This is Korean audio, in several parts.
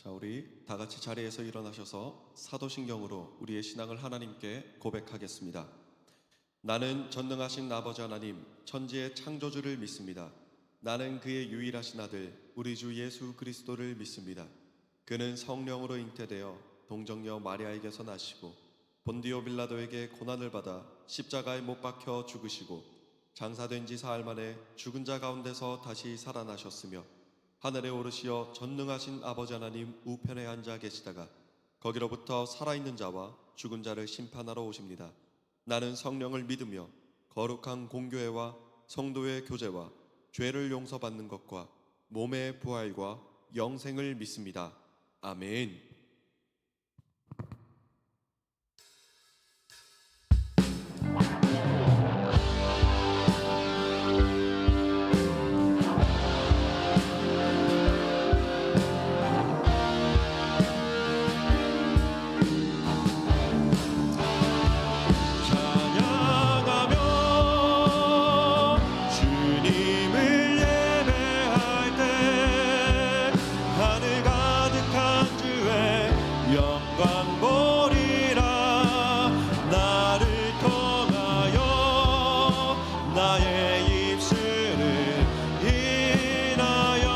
자, 우리 다 같이 자리에서 일어나셔서 사도신경으로 우리의 신앙을 하나님께 고백하겠습니다. 나는 전능하신 아버지 하나님, 천지의 창조주를 믿습니다. 나는 그의 유일하신 아들, 우리 주 예수 그리스도를 믿습니다. 그는 성령으로 잉태되어 동정녀 마리아에게서 나시고 본디오 빌라도에게 고난을 받아 십자가에 못 박혀 죽으시고 장사된 지 사흘 만에 죽은 자 가운데서 다시 살아나셨으며 하늘에 오르시어 전능하신 아버지 하나님 우편에 앉아 계시다가 거기로부터 살아있는 자와 죽은 자를 심판하러 오십니다. 나는 성령을 믿으며 거룩한 공교회와 성도의 교제와 죄를 용서받는 것과 몸의 부활과 영생을 믿습니다. 아멘. 찬양하며 주님을 예배할 때 하늘 가득한 주의 영광 보리라. 나를 통하여 나의 입술을 인하여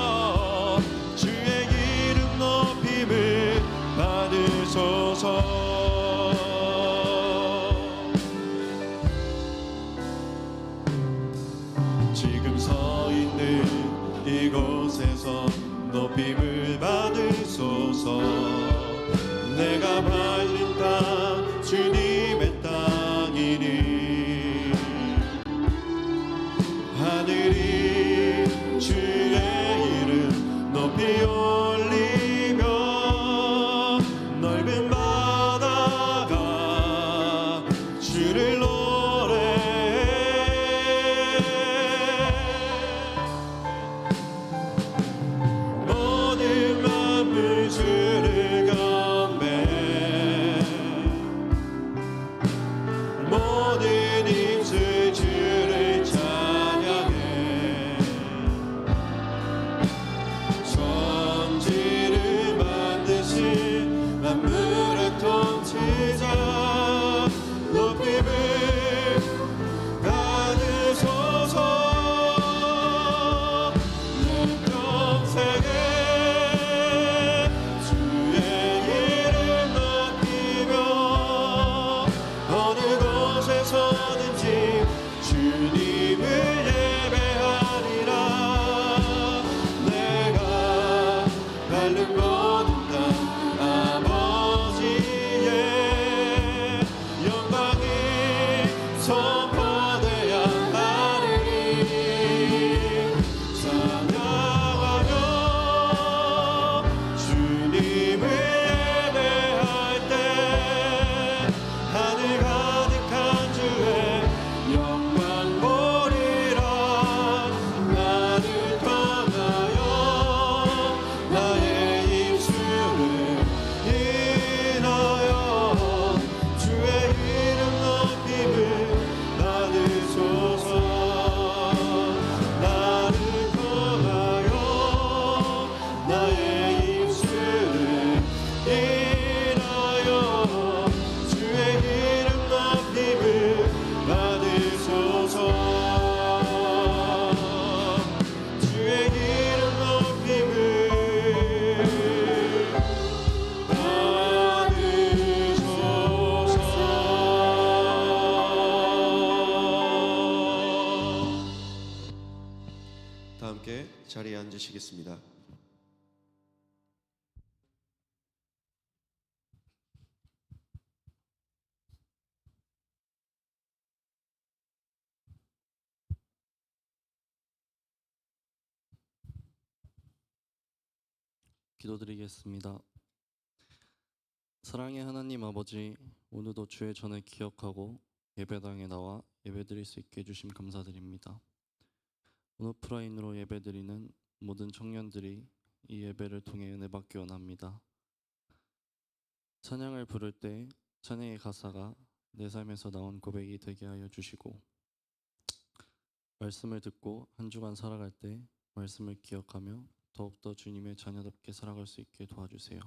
주의 이름 높임을 받으소서. 지금 서 있는 이곳에서 높임을 받으소서. 내가 밟는 땅 주님의 땅이니 하늘이 주의 이름 높이 올리며 넓은 바다가 주를 모든 만물 주를 경배 모든 입술 주를 찬양해. 천지를 만드신 만물의 통치자 높임을 받으소서. 주님을 예배하리라. 내가 밟는 모든 땅 아버지의 영광이 선포되어야 하리니 찬양하며 주님을 예배할 때 하늘 가득한 주의 영광 보리라. 나를 통하여 나의 입술을 인하여 주의 이름 높임을 받으소서. 나를 통하여 나의 입술을 인하여 주의 이름 높임을 받으소서. 주의 이름 높임을 받으소서. 다 함께 자리에 앉으시겠습니다. 기도드리겠습니다. 사랑의 하나님 아버지, 오늘도 주의 전을 기억하고 예배당에 나와 예배드릴 수 있게 해주심 감사드립니다. 오늘 오프라인으로 예배드리는 모든 청년들이 이 예배를 통해 은혜 받기 원합니다. 찬양을 부를 때 찬양의 가사가 내 삶에서 나온 고백이 되게 하여 주시고, 말씀을 듣고 한 주간 살아갈 때 말씀을 기억하며 더욱더 주님의 자녀답게 살아갈 수 있게 도와주세요.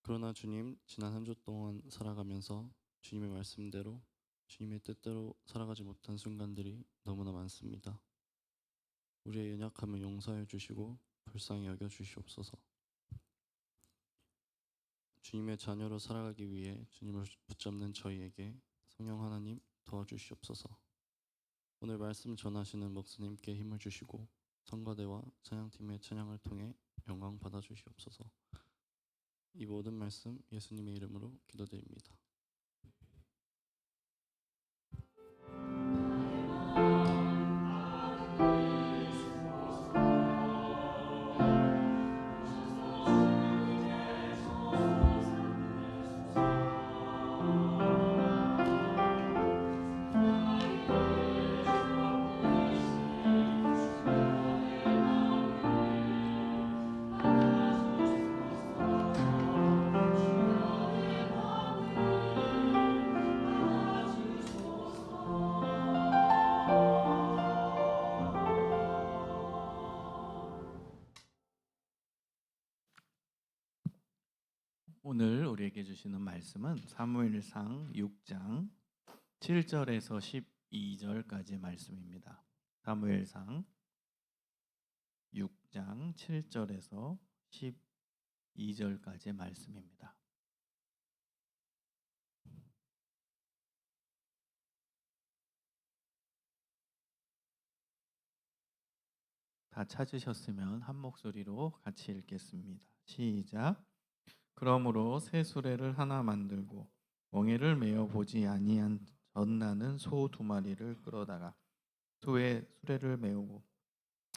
그러나 주님, 지난 한 주 동안 살아가면서 주님의 말씀대로 주님의 뜻대로 살아가지 못한 순간들이 너무나 많습니다. 우리의 연약함을 용서해 주시고 불쌍히 여겨 주시옵소서. 주님의 자녀로 살아가기 위해 주님을 붙잡는 저희에게 성령 하나님 도와주시옵소서. 오늘 말씀 전하시는 목사님께 힘을 주시고 성가대와 찬양팀의 찬양을 통해 영광 받아 주시옵소서. 이 모든 말씀 예수님의 이름으로 기도드립니다. 오늘 우리에게 주시는 말씀은 사무엘상 6장 7절에서 12절까지의 말씀입니다. 사무엘상 6장 7절에서 12절까지의 말씀입니다. 다 찾으셨으면 한 목소리로 같이 읽겠습니다. 시작. 그러므로 새 수레를 하나 만들고 멍에를 메어 보지 아니한 젖나는 소 2마리를 끌어다가 소에 수레를 메우고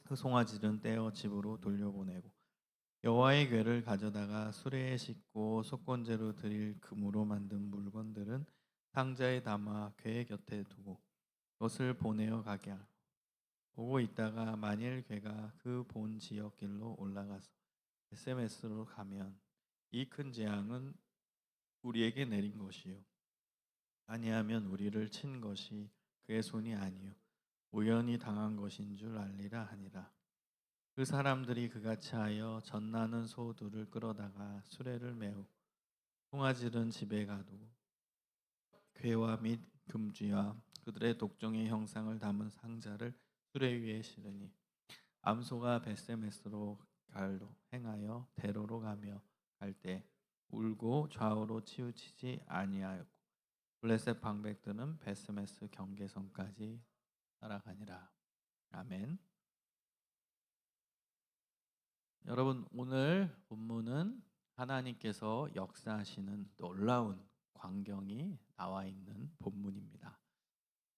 그 송아지는 떼어 집으로 돌려보내고 여호와의 궤를 가져다가 수레에 싣고 속건제로 드릴 금으로 만든 물건들은 상자에 담아 궤 곁에 두고 그것을 보내어 가게 하고 보고 있다가 만일 궤가 그 본 지역 길로 올라가서 SMS로 가면 이 큰 재앙은 우리에게 내린 것이요 아니하면 우리를 친 것이 그의 손이 아니요 우연히 당한 것인 줄 알리라 하니라. 그 사람들이 그같이 하여 젖나는 소 2를 끌어다가 수레를 메우 송아지는 집에 가두고 궤와 및 금쥐와 그들의 독종의 형상을 담은 상자를 수레 위에 실으니 암소가 벳세메스로 갈로 행하여 대로로 가며 갈 때 울고 좌우로 치우치지 아니하였고 블레셋 방백들은 벳세메스 경계선까지 따라가니라. 아멘. 여러분, 오늘 본문은 하나님께서 역사하시는 놀라운 광경이 나와 있는 본문입니다.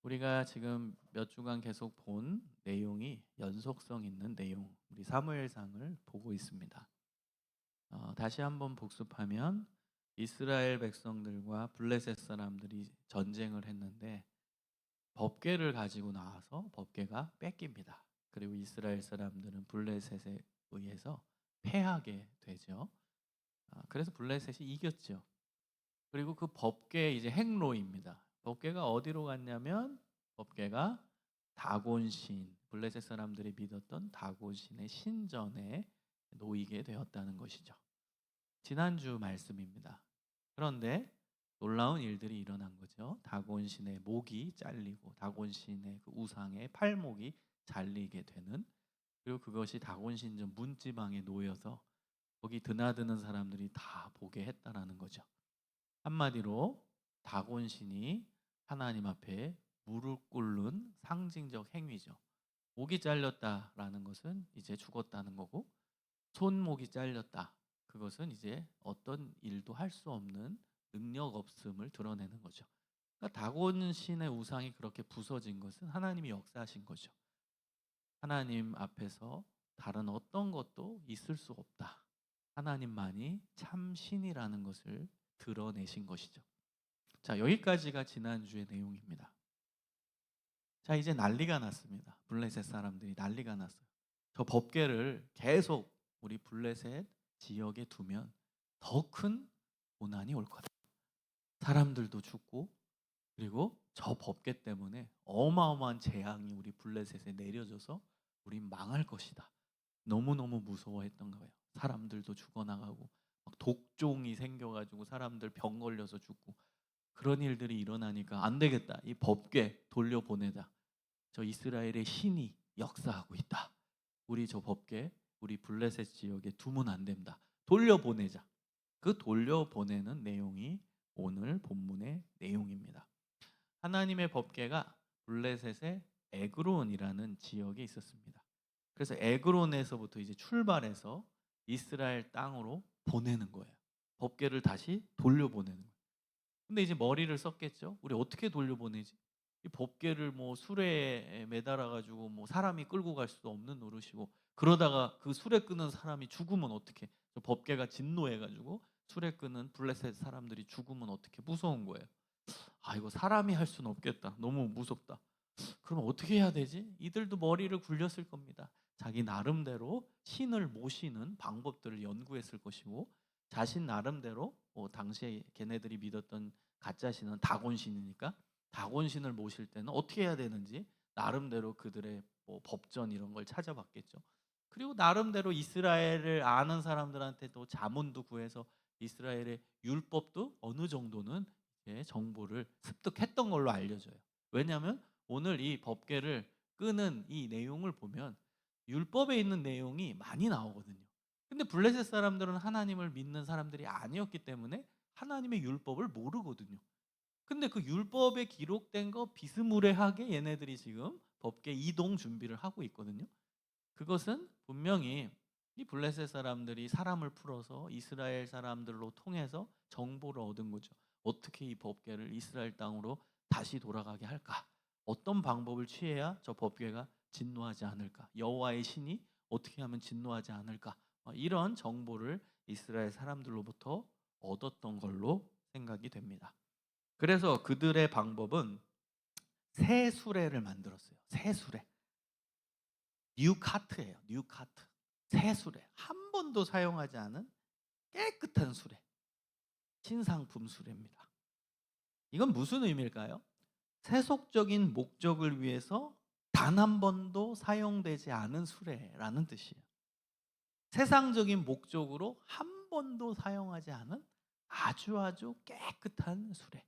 우리가 지금 몇 주간 계속 본 내용이 연속성 있는 내용, 우리 사무엘상을 보고 있습니다. 다시 한번 복습하면 이스라엘 백성들과 블레셋 사람들이 전쟁을 했는데 법궤를 가지고 나와서 법궤가 뺏깁니다. 그리고 이스라엘 사람들은 블레셋에 의해서 패하게 되죠. 그래서 블레셋이 이겼죠. 그리고 그 법궤 이제 행로입니다. 법궤가 어디로 갔냐면 법궤가 다곤신, 블레셋 사람들이 믿었던 다곤신의 신전에 놓이게 되었다는 것이죠. 지난주 말씀입니다. 그런데 놀라운 일들이 일어난 거죠. 다곤신의 목이 잘리고 다곤신의 그 우상의 팔목이 잘리게 되는, 그리고 그것이 다곤신전 문지방에 놓여서 거기 드나드는 사람들이 다 보게 했다라는 거죠. 한마디로 다곤신이 하나님 앞에 무릎 꿇는 상징적 행위죠. 목이 잘렸다라는 것은 이제 죽었다는 거고, 손목이 잘렸다, 그것은 이제 어떤 일도 할 수 없는 능력 없음을 드러내는 거죠. 그러니까 다곤신의 우상이 그렇게 부서진 것은 하나님이 역사하신 거죠. 하나님 앞에서 다른 어떤 것도 있을 수 없다, 하나님만이 참 신이라는 것을 드러내신 것이죠. 자, 여기까지가 지난주의 내용입니다. 자, 이제 난리가 났습니다. 블레셋 사람들이 난리가 났어요. 저 법궤를 계속 우리 블레셋 지역에 두면 더 큰 고난이 올 거다. 사람들도 죽고, 그리고 저 법궤 때문에 어마어마한 재앙이 우리 블레셋에 내려져서 우린 망할 것이다. 너무너무 무서워했던 거예요. 사람들도 죽어나가고 막 독종이 생겨가지고 사람들 병 걸려서 죽고 그런 일들이 일어나니까 안 되겠다. 이 법궤 돌려보내자. 저 이스라엘의 신이 역사하고 있다. 우리 저 법궤 우리 블레셋 지역에 두면 안 된다. 돌려보내자. 그 돌려보내는 내용이 오늘 본문의 내용입니다. 하나님의 법궤가 블레셋의 에그론이라는 지역에 있었습니다. 그래서 에그론에서부터 이제 출발해서 이스라엘 땅으로 보내는 거예요. 법궤를 다시 돌려보내는 거예요. 근데 이제 머리를 썼겠죠. 우리 어떻게 돌려보내지? 이 법궤를 뭐 수레에 매달아 가지고 뭐 사람이 끌고 갈 수도 없는 노릇이고 그러다가 그 수레 끄는 사람이 죽으면 어떻게? 저 법궤가 진노해 가지고 수레 끄는 블레셋 사람들이 죽으면 어떻게? 무서운 거예요. 아 이거 사람이 할 수는 없겠다. 너무 무섭다. 그럼 어떻게 해야 되지? 이들도 머리를 굴렸을 겁니다. 자기 나름대로 신을 모시는 방법들을 연구했을 것이고 자신 나름대로 당시에 걔네들이 믿었던 가짜 신은 다곤신이니까 다곤신을 모실 때는 어떻게 해야 되는지 나름대로 그들의 법전 이런 걸 찾아봤겠죠. 그리고 나름대로 이스라엘을 아는 사람들한테도 자문도 구해서 이스라엘의 율법도 어느 정도는 정보를 습득했던 걸로 알려져요. 왜냐하면 오늘 이 법궤를 끄는 이 내용을 보면 율법에 있는 내용이 많이 나오거든요. 근데 블레셋 사람들은 하나님을 믿는 사람들이 아니었기 때문에 하나님의 율법을 모르거든요. 근데 그 율법에 기록된 거 비스무리하게 얘네들이 지금 법궤 이동 준비를 하고 있거든요. 그것은 분명히 이 블레셋 사람들이 사람을 풀어서 이스라엘 사람들로 통해서 정보를 얻은 거죠. 어떻게 이 법궤를 이스라엘 땅으로 다시 돌아가게 할까? 어떤 방법을 취해야 저 법궤가 진노하지 않을까? 여호와의 신이 어떻게 하면 진노하지 않을까? 이런 정보를 이스라엘 사람들로부터 얻었던 걸로 생각이 됩니다. 그래서 그들의 방법은 새 수레를 만들었어요. 새 수레. 뉴카트예요. 뉴카트. 새 수레. 한 번도 사용하지 않은 깨끗한 수레. 신상품 수레입니다. 이건 무슨 의미일까요? 세속적인 목적을 위해서 단 한 번도 사용되지 않은 수레라는 뜻이에요. 세상적인 목적으로 한 번도 사용하지 않은 아주 깨끗한 수레.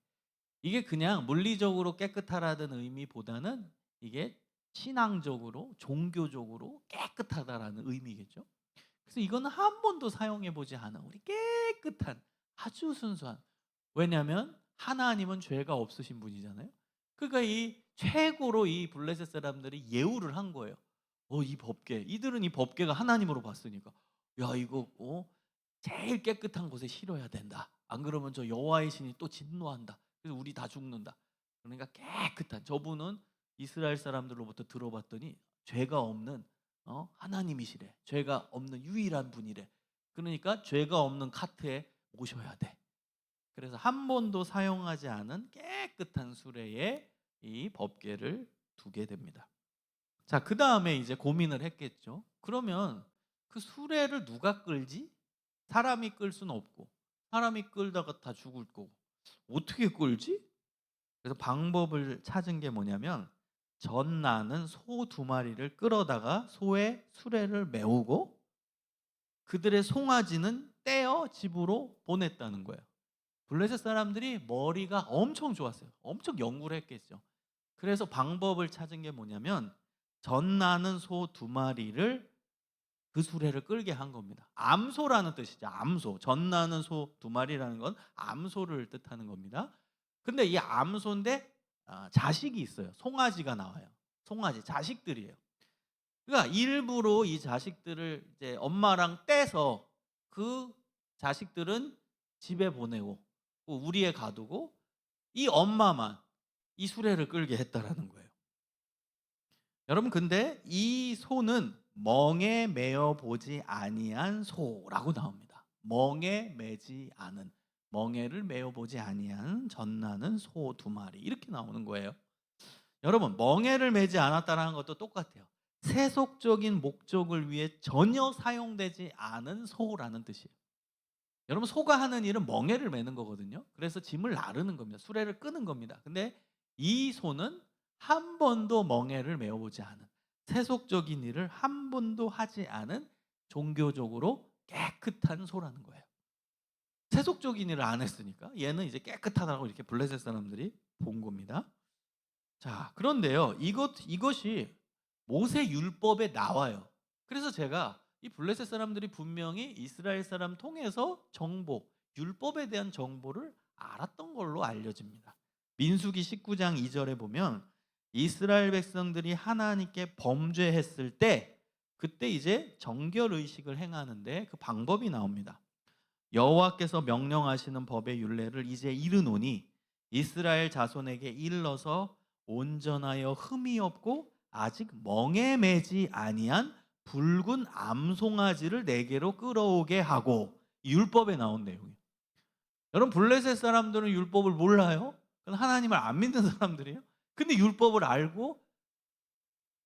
이게 그냥 물리적으로 깨끗하다는 의미보다는 이게 신앙적으로 종교적으로 깨끗하다라는 의미겠죠. 그래서 이거는 한 번도 사용해 보지 않은 우리 깨끗한 아주 순수한. 왜냐하면 하나님은 죄가 없으신 분이잖아요. 그러니까 이 최고로 이 블레셋 사람들이 예우를 한 거예요. 이 법궤. 이들은 이 법궤가 하나님으로 봤으니까 야 이거 제일 깨끗한 곳에 실어야 된다. 안 그러면 저 여호와의 신이 또 진노한다. 그래서 우리 다 죽는다. 그러니까 깨끗한 저분은 이스라엘 사람들로부터 들어봤더니 죄가 없는 하나님이시래. 죄가 없는 유일한 분이래. 그러니까 죄가 없는 카트에 모셔야 돼. 그래서 한 번도 사용하지 않은 깨끗한 수레에 이 법궤를 두게 됩니다. 자, 그 다음에 이제 고민을 했겠죠. 그러면 그 수레를 누가 끌지? 사람이 끌 수는 없고 사람이 끌다가 다 죽을 거고 어떻게 끌지? 그래서 방법을 찾은 게 뭐냐면 젖나는 소 2마리를 끌어다가 소의 수레를 메우고 그들의 송아지는 떼어 집으로 보냈다는 거예요. 블레셋 사람들이 머리가 엄청 좋았어요. 엄청 연구를 했겠죠. 그래서 방법을 찾은 게 뭐냐면 젖나는 소 2마리를 그 수레를 끌게 한 겁니다. 암소라는 뜻이죠. 암소. 젖나는 소 2마리라는 건 암소를 뜻하는 겁니다. 근데 이 암소인데 자식이 있어요. 송아지가 나와요. 송아지, 자식들이에요. 그러니까 일부러 이 자식들을 이제 엄마랑 떼서 그 자식들은 집에 보내고 우리에 가두고 이 엄마만 이 수레를 끌게 했다라는 거예요. 여러분 근데 이 소는 멍에 매어 보지 아니한 소라고 나옵니다. 멍에 매지 않은, 멍에를 매어 보지 아니한 젖나는 소 2마리 이렇게 나오는 거예요. 여러분 멍에를 매지 않았다는 것도 똑같아요. 세속적인 목적을 위해 전혀 사용되지 않은 소라는 뜻이에요. 여러분 소가 하는 일은 멍에를 매는 거거든요. 그래서 짐을 나르는 겁니다. 수레를 끄는 겁니다. 근데 이 소는 한 번도 멍에를 메어보지 않은 세속적인 일을 한 번도 하지 않은 종교적으로 깨끗한 소라는 거예요. 세속적인 일을 안 했으니까 얘는 이제 깨끗하다고 이렇게 블레셋 사람들이 본 겁니다. 자, 그런데요, 이것이 모세 율법에 나와요. 그래서 제가 이 블레셋 사람들이 분명히 이스라엘 사람 통해서 정보, 율법에 대한 정보를 알았던 걸로 알려집니다. 민수기 19장 2절에 보면 이스라엘 백성들이 하나님께 범죄했을 때 그때 이제 정결 의식을 행하는데 그 방법이 나옵니다. 여호와께서 명령하시는 법의 율례를 이제 이르노니 이스라엘 자손에게 일러서 온전하여 흠이 없고 아직 멍에 매지 아니한 붉은 암송아지를 내게로 끌어오게 하고, 이 율법에 나온 내용이에요. 여러분, 블레셋 사람들은 율법을 몰라요? 그건 하나님을 안 믿는 사람들이에요. 근데 율법을 알고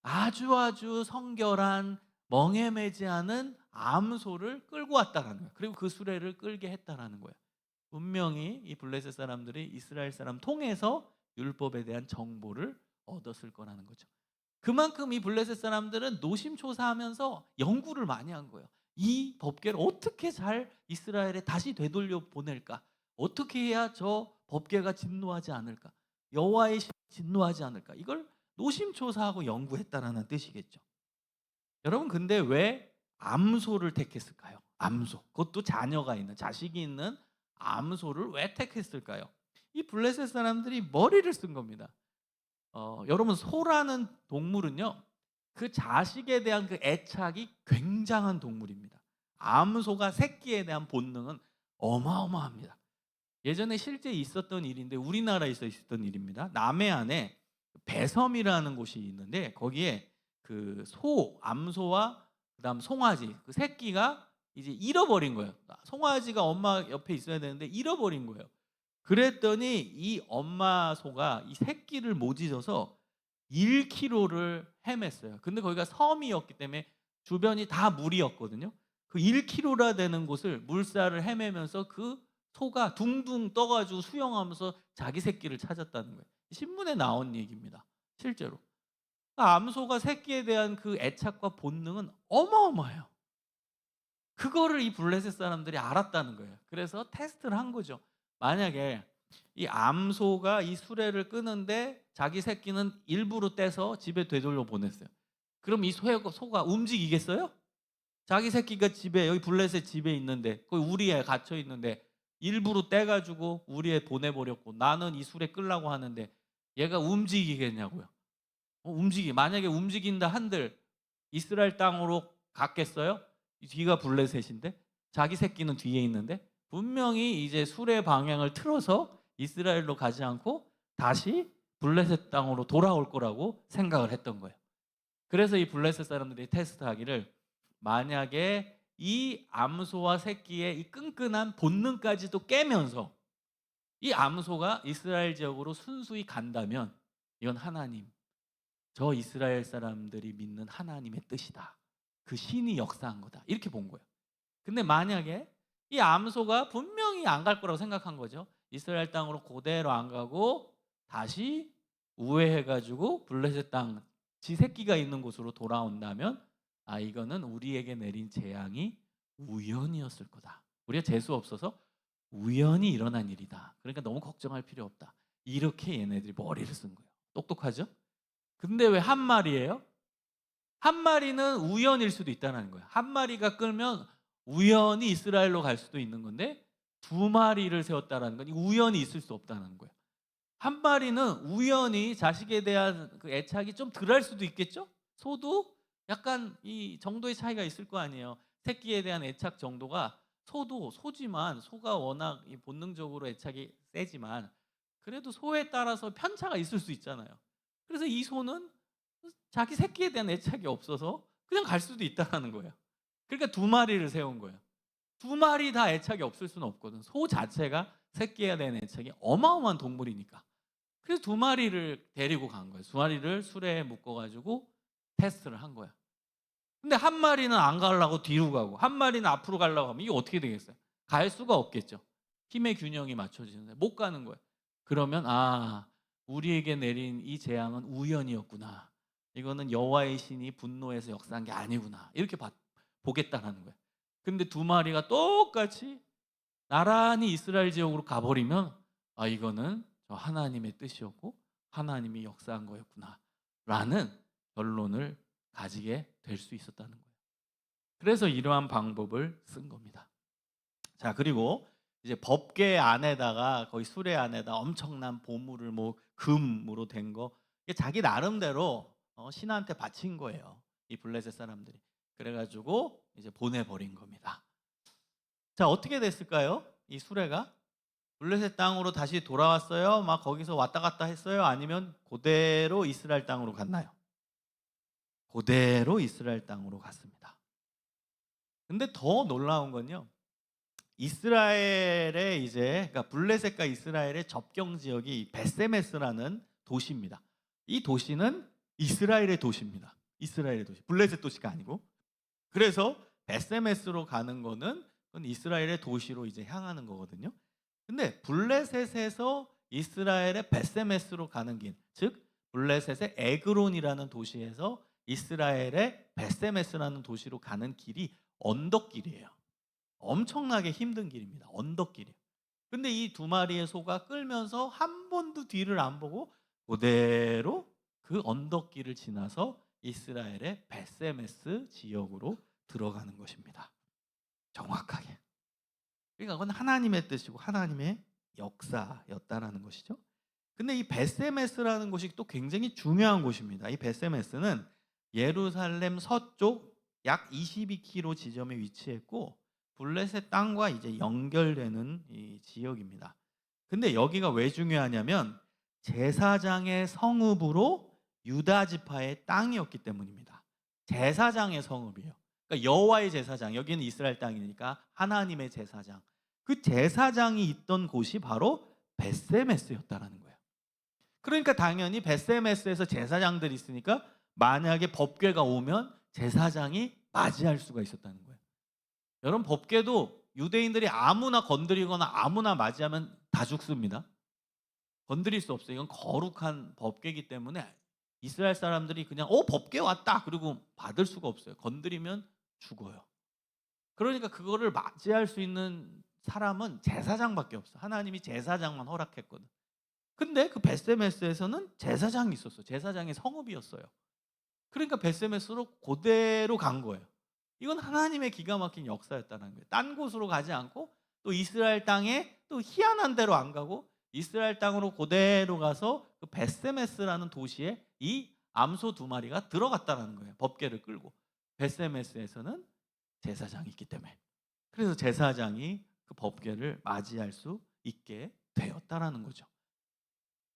아주 성결한 멍에 매지 않은 암소를 끌고 왔다라는 거예요. 그리고 그 수레를 끌게 했다라는 거예요. 분명히 이 블레셋 사람들이 이스라엘 사람 통해서 율법에 대한 정보를 얻었을 거라는 거죠. 그만큼 이 블레셋 사람들은 노심초사하면서 연구를 많이 한 거예요. 이 법궤를 어떻게 잘 이스라엘에 다시 되돌려 보낼까? 어떻게 해야 저 법궤가 진노하지 않을까? 여호와의 신이 진노하지 않을까? 이걸 노심초사하고 연구했다라는 뜻이겠죠. 여러분, 근데 왜 암소를 택했을까요? 암소. 그것도 자녀가 있는, 자식이 있는 암소를 왜 택했을까요? 이 블레셋 사람들이 머리를 쓴 겁니다. 여러분, 소라는 동물은요, 그 자식에 대한 그 애착이 굉장한 동물입니다. 암소가 새끼에 대한 본능은 어마어마합니다. 예전에 실제 있었던 일인데, 우리나라에서 있었던 일입니다. 남해안에 배섬이라는 곳이 있는데 거기에 그 암소와 그다음 송아지, 그 새끼가 이제 잃어버린 거예요. 송아지가 엄마 옆에 있어야 되는데 잃어버린 거예요. 그랬더니 이 엄마 소가 이 새끼를 못 잊어서 1km를 헤맸어요. 근데 거기가 섬이었기 때문에 주변이 다 물이었거든요. 그 1km나 되는 곳을 물살을 헤매면서 그 소가 둥둥 떠가지고 수영하면서 자기 새끼를 찾았다는 거예요. 신문에 나온 얘기입니다. 실제로. 암소가 새끼에 대한 그 애착과 본능은 어마어마해요. 그거를 이 블레셋 사람들이 알았다는 거예요. 그래서 테스트를 한 거죠. 만약에 이 암소가 이 수레를 끄는데 자기 새끼는 일부러 떼서 집에 되돌려 보냈어요. 그럼 이 소가 움직이겠어요? 자기 새끼가 집에, 여기 블레셋 집에 있는데, 거기 우리에 갇혀 있는데 일부러 떼가지고 우리에 보내버렸고 나는 이 수레 끌라고 하는데 얘가 움직이겠냐고요. 만약에 움직인다 한들 이스라엘 땅으로 갔겠어요? 뒤가 블레셋인데 자기 새끼는 뒤에 있는데 분명히 이제 수레 방향을 틀어서 이스라엘로 가지 않고 다시 블레셋 땅으로 돌아올 거라고 생각을 했던 거예요. 그래서 이 블레셋 사람들이 테스트하기를, 만약에 이 암소와 새끼의 이 끈끈한 본능까지도 깨면서 이 암소가 이스라엘 지역으로 순수히 간다면 이건 하나님, 저 이스라엘 사람들이 믿는 하나님의 뜻이다. 그 신이 역사한 거다. 이렇게 본 거예요. 근데 만약에 이 암소가 분명히 안 갈 거라고 생각한 거죠. 이스라엘 땅으로 그대로 안 가고 다시 우회해가지고 블레셋 땅, 지 새끼가 있는 곳으로 돌아온다면 이거는 우리에게 내린 재앙이 우연이었을 거다. 우리가 재수 없어서 우연히 일어난 일이다. 그러니까 너무 걱정할 필요 없다. 이렇게 얘네들이 머리를 쓴 거예요. 똑똑하죠? 근데 왜 한 마리예요? 한 마리는 우연일 수도 있다는 거예요. 한 마리가 끌면 우연히 이스라엘로 갈 수도 있는 건데 2마리를 세웠다는 건 우연히 있을 수 없다는 거예요. 한 마리는 우연히 자식에 대한 그 애착이 좀 덜할 수도 있겠죠? 소도 약간 이 정도의 차이가 있을 거 아니에요. 새끼에 대한 애착 정도가, 소도 소지만 소가 워낙 본능적으로 애착이 세지만 그래도 소에 따라서 편차가 있을 수 있잖아요. 그래서 이 소는 자기 새끼에 대한 애착이 없어서 그냥 갈 수도 있다는 거예요. 그러니까 2마리를 세운 거예요. 2마리 다 애착이 없을 수는 없거든. 소 자체가 새끼에 대한 애착이 어마어마한 동물이니까. 그래서 2마리를 데리고 간 거예요. 2마리를 수레에 묶어가지고 테스트를 한 거야. 근데 한 마리는 안 가려고 뒤로 가고 한 마리는 앞으로 가려고 하면 이게 어떻게 되겠어요? 갈 수가 없겠죠. 힘의 균형이 맞춰지는데 못 가는 거예요. 그러면 우리에게 내린 이 재앙은 우연이었구나. 이거는 여호와의 신이 분노해서 역사한 게 아니구나. 이렇게 보겠다라는 거예요. 근데 두 마리가 똑같이 나란히 이스라엘 지역으로 가버리면 아, 이거는 저 하나님의 뜻이었고 하나님이 역사한 거였구나 라는 결론을 가지게 될 수 있었다는 거예요. 그래서 이러한 방법을 쓴 겁니다. 자, 그리고 이제 법궤 안에다가 거의 수레 안에다 엄청난 보물을 뭐 금으로 된 거 자기 나름대로 신한테 바친 거예요. 이 블레셋 사람들이. 그래가지고 이제 보내버린 겁니다. 자, 어떻게 됐을까요? 이 수레가 블레셋 땅으로 다시 돌아왔어요? 막 거기서 왔다 갔다 했어요? 아니면 그대로 이스라엘 땅으로 갔나요? 그대로 이스라엘 땅으로 갔습니다. 근데 더 놀라운 건요, 이스라엘의 이제 그러니까 블레셋과 이스라엘의 접경 지역이 베세메스라는 도시입니다. 이 도시는 이스라엘의 도시입니다. 이스라엘의 도시, 블레셋 도시가 아니고. 그래서 베세메스로 가는 거는 그건 이스라엘의 도시로 이제 향하는 거거든요. 근데 블레셋에서 이스라엘의 베세메스로 가는 길, 즉 블레셋의 에그론이라는 도시에서 이스라엘의 베세메스라는 도시로 가는 길이 언덕길이에요. 엄청나게 힘든 길입니다. 언덕길이에요. 근데 이 두 마리의 소가 끌면서 한 번도 뒤를 안 보고 그대로 그 언덕길을 지나서 이스라엘의 베세메스 지역으로 들어가는 것입니다. 정확하게. 그러니까 그건 하나님의 뜻이고 하나님의 역사였다라는 것이죠. 근데 이 베세메스라는 곳이 또 굉장히 중요한 곳입니다. 이 베세메스는 예루살렘 서쪽 약 22km 지점에 위치했고 블레셋 땅과 이제 연결되는 이 지역입니다. 근데 여기가 왜 중요하냐면 제사장의 성읍으로 유다 지파의 땅이었기 때문입니다. 제사장의 성읍이에요. 그러니까 여호와의 제사장, 여기는 이스라엘 땅이니까 하나님의 제사장. 그 제사장이 있던 곳이 바로 베세메스였다라는 거예요. 그러니까 당연히 베세메스에서 제사장들이 있으니까 만약에 법궤가 오면 제사장이 맞이할 수가 있었다는 거예요. 여러분, 법궤도 유대인들이 아무나 건드리거나 아무나 맞이하면 다 죽습니다. 건드릴 수 없어요. 이건 거룩한 법궤이기 때문에 이스라엘 사람들이 그냥 법궤 왔다 그리고 받을 수가 없어요. 건드리면 죽어요. 그러니까 그거를 맞이할 수 있는 사람은 제사장밖에 없어. 하나님이 제사장만 허락했거든. 근데 그 베세메스에서는 제사장이 있었어. 제사장의 성읍이었어요. 그러니까 베세메스로 그대로 간 거예요. 이건 하나님의 기가 막힌 역사였다는 거예요. 딴 곳으로 가지 않고 또 이스라엘 땅에 또 희한한 데로 안 가고 이스라엘 땅으로 그대로 가서 그 베세메스라는 도시에 이 암소 두 마리가 들어갔다는 거예요. 법궤를 끌고. 베세메스에서는 제사장이 있기 때문에. 그래서 제사장이 그 법궤를 맞이할 수 있게 되었다라는 거죠.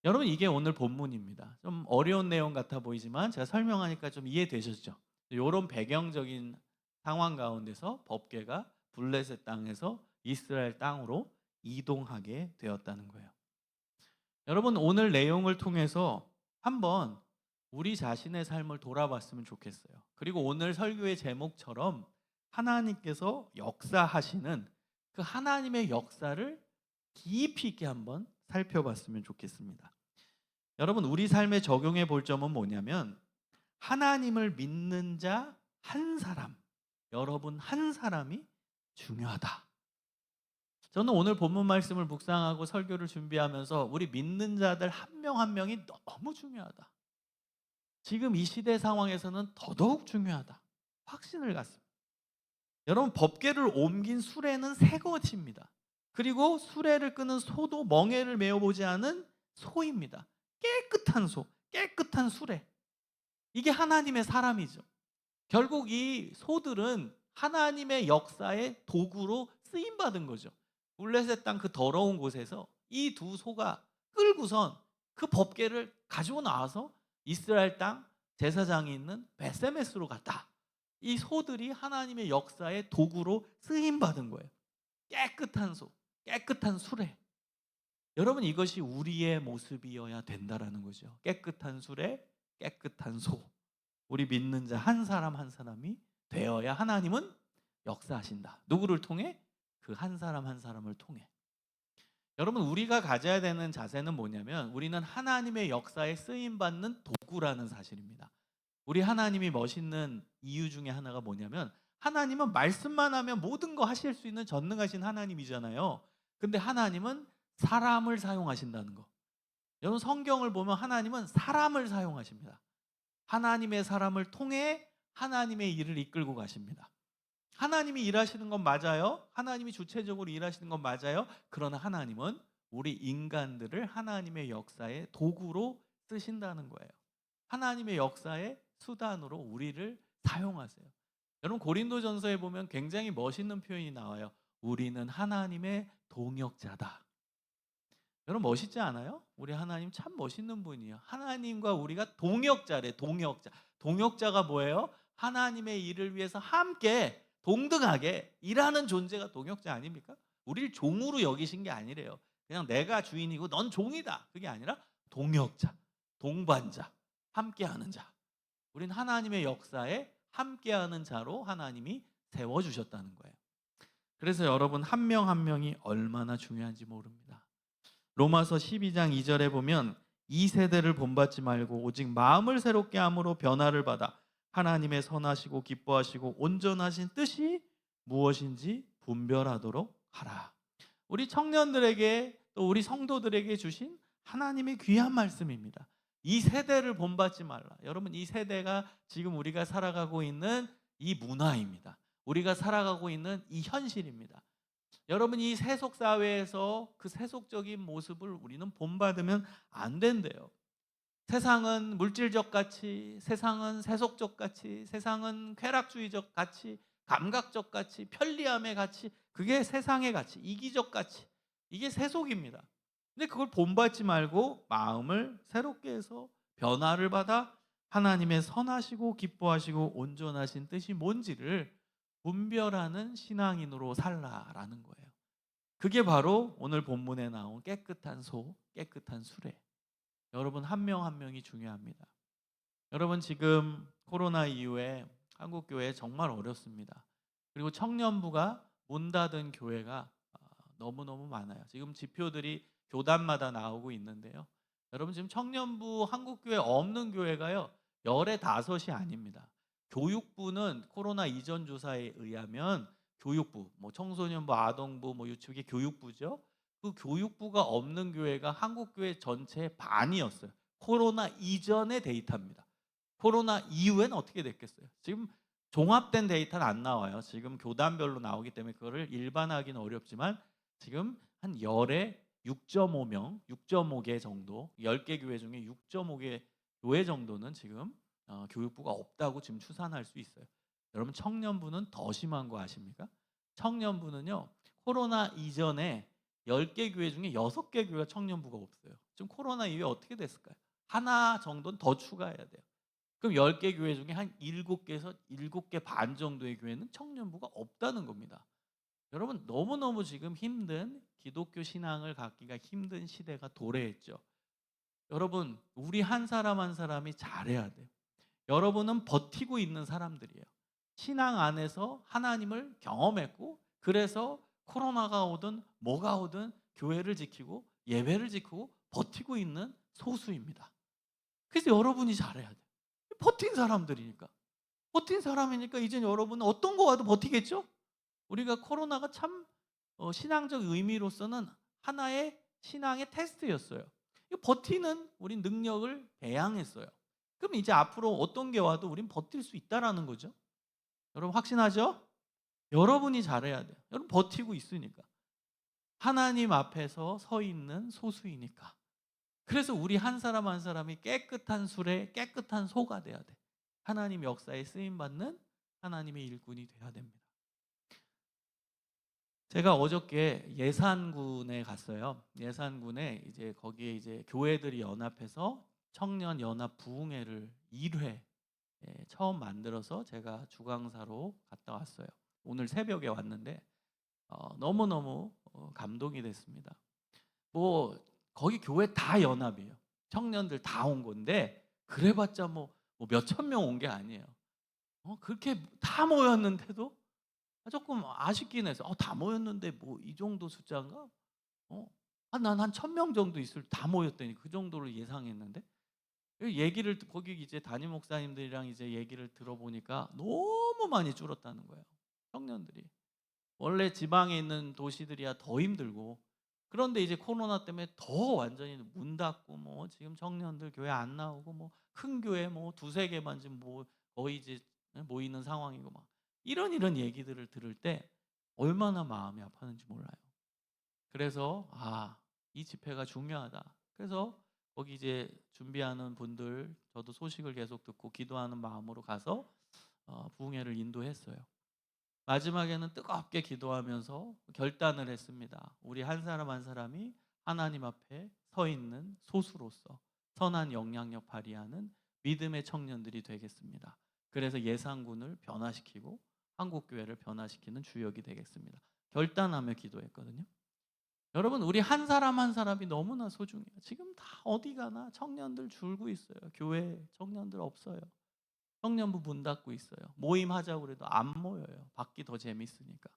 여러분, 이게 오늘 본문입니다. 좀 어려운 내용 같아 보이지만 제가 설명하니까 좀 이해되셨죠? 이런 배경적인 상황 가운데서 법궤가 블레셋 땅에서 이스라엘 땅으로 이동하게 되었다는 거예요. 여러분, 오늘 내용을 통해서 한번 우리 자신의 삶을 돌아봤으면 좋겠어요. 그리고 오늘 설교의 제목처럼 하나님께서 역사하시는 그 하나님의 역사를 깊이 있게 한번 살펴봤으면 좋겠습니다. 여러분, 우리 삶에 적용해 볼 점은 뭐냐면 하나님을 믿는 자 한 사람, 여러분 한 사람이 중요하다. 저는 오늘 본문 말씀을 묵상하고 설교를 준비하면서 우리 믿는 자들 한 명 한 명이 너무 중요하다. 지금 이 시대 상황에서는 더더욱 중요하다. 확신을 갖습니다. 여러분, 법궤를 옮긴 수레는 새 것입니다. 그리고 수레를 끄는 소도 멍에를 메어보지 않은 소입니다. 깨끗한 소, 깨끗한 수레. 이게 하나님의 사람이죠. 결국 이 소들은 하나님의 역사의 도구로 쓰임받은 거죠. 블레셋 땅 그 더러운 곳에서 이 두 소가 끌고선 그 법궤를 가지고 나와서 이스라엘 땅 제사장이 있는 베세메스로 갔다. 이 소들이 하나님의 역사의 도구로 쓰임받은 거예요. 깨끗한 소, 깨끗한 수레. 여러분, 이것이 우리의 모습이어야 된다라는 거죠. 깨끗한 수레, 깨끗한 소. 우리 믿는 자 한 사람 한 사람이 되어야 하나님은 역사하신다. 누구를 통해? 그 한 사람 한 사람을 통해. 여러분, 우리가 가져야 되는 자세는 뭐냐면 우리는 하나님의 역사에 쓰임받는 도구라는 사실입니다. 우리 하나님이 멋있는 이유 중에 하나가 뭐냐면 하나님은 말씀만 하면 모든 거 하실 수 있는 전능하신 하나님이잖아요. 근데 하나님은 사람을 사용하신다는 거. 여러분 성경을 보면 하나님은 사람을 사용하십니다. 하나님의 사람을 통해 하나님의 일을 이끌고 가십니다. 하나님이 일하시는 건 맞아요. 하나님이 주체적으로 일하시는 건 맞아요. 그러나 하나님은 우리 인간들을 하나님의 역사의 도구로 쓰신다는 거예요. 하나님의 역사의 수단으로 우리를 사용하세요. 여러분 고린도전서에 보면 굉장히 멋있는 표현이 나와요. 우리는 하나님의 동역자다. 여러분 멋있지 않아요? 우리 하나님 참 멋있는 분이에요. 하나님과 우리가 동역자래. 동역자. 동역자가 뭐예요? 하나님의 일을 위해서 함께 동등하게 일하는 존재가 동역자 아닙니까? 우리를 종으로 여기신 게 아니래요. 그냥 내가 주인이고 넌 종이다. 그게 아니라 동역자, 동반자, 함께하는 자. 우린 하나님의 역사에 함께하는 자로 하나님이 세워주셨다는 거예요. 그래서 여러분 한 명 한 명이 얼마나 중요한지 모릅니다. 로마서 12장 2절에 보면 이 세대를 본받지 말고 오직 마음을 새롭게 함으로 변화를 받아 하나님의 선하시고 기뻐하시고 온전하신 뜻이 무엇인지 분별하도록 하라. 우리 청년들에게 또 우리 성도들에게 주신 하나님의 귀한 말씀입니다. 이 세대를 본받지 말라. 여러분 이 세대가 지금 우리가 살아가고 있는 이 문화입니다. 우리가 살아가고 있는 이 현실입니다. 여러분 이 세속 사회에서 그 세속적인 모습을 우리는 본받으면 안 된대요. 세상은 물질적 가치, 세상은 세속적 가치, 세상은 쾌락주의적 가치, 감각적 가치, 편리함의 가치, 그게 세상의 가치, 이기적 가치, 이게 세속입니다. 근데 그걸 본받지 말고 마음을 새롭게 해서 변화를 받아 하나님의 선하시고 기뻐하시고 온전하신 뜻이 뭔지를 분별하는 신앙인으로 살라라는 거예요. 그게 바로 오늘 본문에 나온 깨끗한 소, 깨끗한 수레. 여러분 한 명 한 명이 중요합니다. 여러분 지금 코로나 이후에 한국 교회 정말 어렵습니다. 그리고 청년부가 문 닫은 교회가 너무너무 많아요. 지금 지표들이 교단마다 나오고 있는데요. 여러분 지금 청년부 한국 교회 없는 교회가요. 15이 아닙니다. 교육부는 코로나 이전 조사에 의하면 교육부, 뭐 청소년부, 아동부, 뭐 유치부, 이게 교육부죠. 그 교육부가 없는 교회가 한국 교회 전체의 반이었어요. 코로나 이전의 데이터입니다. 코로나 이후에는 어떻게 됐겠어요? 지금 종합된 데이터는 안 나와요. 지금 교단별로 나오기 때문에 그거를 일반화하기는 어렵지만 지금 한 열에 6.5명, 6.5개 정도, 10개 교회 중에 6.5개 교회 정도는 지금 교육부가 없다고 지금 추산할 수 있어요. 여러분 청년부는 더 심한 거 아십니까? 청년부는요. 코로나 이전에 10개 교회 중에 6개 교회가 청년부가 없어요. 지금 코로나 이후에 어떻게 됐을까요? 하나 정도는 더 추가해야 돼요. 그럼 10개 교회 중에 한 7개에서 7개 반 정도의 교회는 청년부가 없다는 겁니다. 여러분 너무너무 지금 힘든 기독교 신앙을 갖기가 힘든 시대가 도래했죠. 여러분 우리 한 사람 한 사람이 잘해야 돼요. 여러분은 버티고 있는 사람들이에요. 신앙 안에서 하나님을 경험했고 그래서 코로나가 오든 뭐가 오든 교회를 지키고 예배를 지키고 버티고 있는 소수입니다. 그래서 여러분이 잘해야 돼요. 버틴 사람들이니까. 버틴 사람이니까 이제 여러분은 어떤 거 와도 버티겠죠? 우리가 코로나가 참 신앙적 의미로서는 하나의 신앙의 테스트였어요. 버티는 우린 능력을 배양했어요. 그럼 이제 앞으로 어떤 게 와도 우린 버틸 수 있다라는 거죠. 여러분 확신하죠? 여러분이 잘해야 돼요. 여러분 버티고 있으니까. 하나님 앞에서 서 있는 소수이니까. 그래서 우리 한 사람 한 사람이 깨끗한 술에 깨끗한 소가 돼야 돼. 하나님 역사에 쓰임 받는 하나님의 일꾼이 돼야 됩니다. 제가 어저께 예산군에 갔어요. 예산군에 이제 거기에 이제 교회들이 연합해서 청년 연합 부흥회를 1회 처음 만들어서 제가 주강사로 갔다 왔어요. 오늘 새벽에 왔는데 너무너무 감동이 됐습니다. 뭐 거기 교회 다 연합이에요. 청년들 다 온 건데 그래봤자 뭐 몇천 명 온 게 아니에요. 그렇게 다 모였는데도 조금 아쉽긴 해서 다 모였는데 뭐 이 정도 숫자인가? 난 한 1,000명 정도 있을 다 모였더니 그 정도로 예상했는데 얘기를 거기 이제 담임 목사님들이랑 이제 얘기를 들어보니까 너무 많이 줄었다는 거예요. 청년들이. 원래 지방에 있는 도시들이야 더 힘들고, 그런데 이제 코로나 때문에 더 완전히 문 닫고 뭐 지금 청년들 교회 안 나오고 뭐 큰 교회 뭐 두세 개만 지금 뭐 거의 이제 모이는 상황이고 막 이런 얘기들을 들을 때 얼마나 마음이 아팠는지 몰라요. 그래서 이 집회가 중요하다. 그래서 거기 이제 준비하는 분들, 저도 소식을 계속 듣고 기도하는 마음으로 가서 부흥회를 인도했어요. 마지막에는 뜨겁게 기도하면서 결단을 했습니다. 우리 한 사람 한 사람이 하나님 앞에 서 있는 소수로서 선한 영향력 발휘하는 믿음의 청년들이 되겠습니다. 그래서 예산군을 변화시키고 한국교회를 변화시키는 주역이 되겠습니다. 결단하며 기도했거든요. 여러분, 우리 한 사람 한 사람이 너무나 소중해요. 지금 다 어디 가나 청년들 줄고 있어요. 교회 청년들 없어요. 청년부 문 닫고 있어요. 모임 하자고 그래도 안 모여요. 밖이 더 재밌으니까.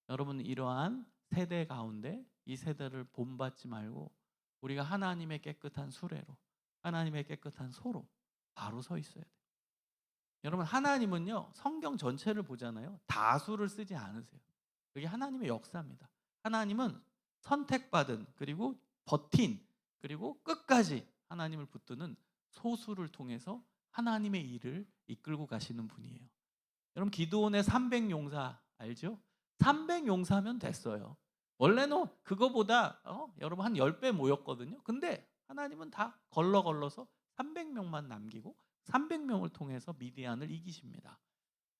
여러분, 이러한 세대 가운데 이 세대를 본받지 말고 우리가 하나님의 깨끗한 수레로, 하나님의 깨끗한 소로 바로 서 있어야 돼요. 여러분, 하나님은요, 성경 전체를 보잖아요. 다수를 쓰지 않으세요. 그게 하나님의 역사입니다. 하나님은 선택받은, 그리고 버틴, 그리고 끝까지 하나님을 붙드는 소수를 통해서 하나님의 일을 이끌고 가시는 분이에요. 여러분, 기드온의 300용사 알죠? 300용사면 됐어요. 원래는 그거보다 여러분 한 10배 모였거든요. 근데 하나님은 다 걸러서 300명만 남기고 300명을 통해서 미디안을 이기십니다.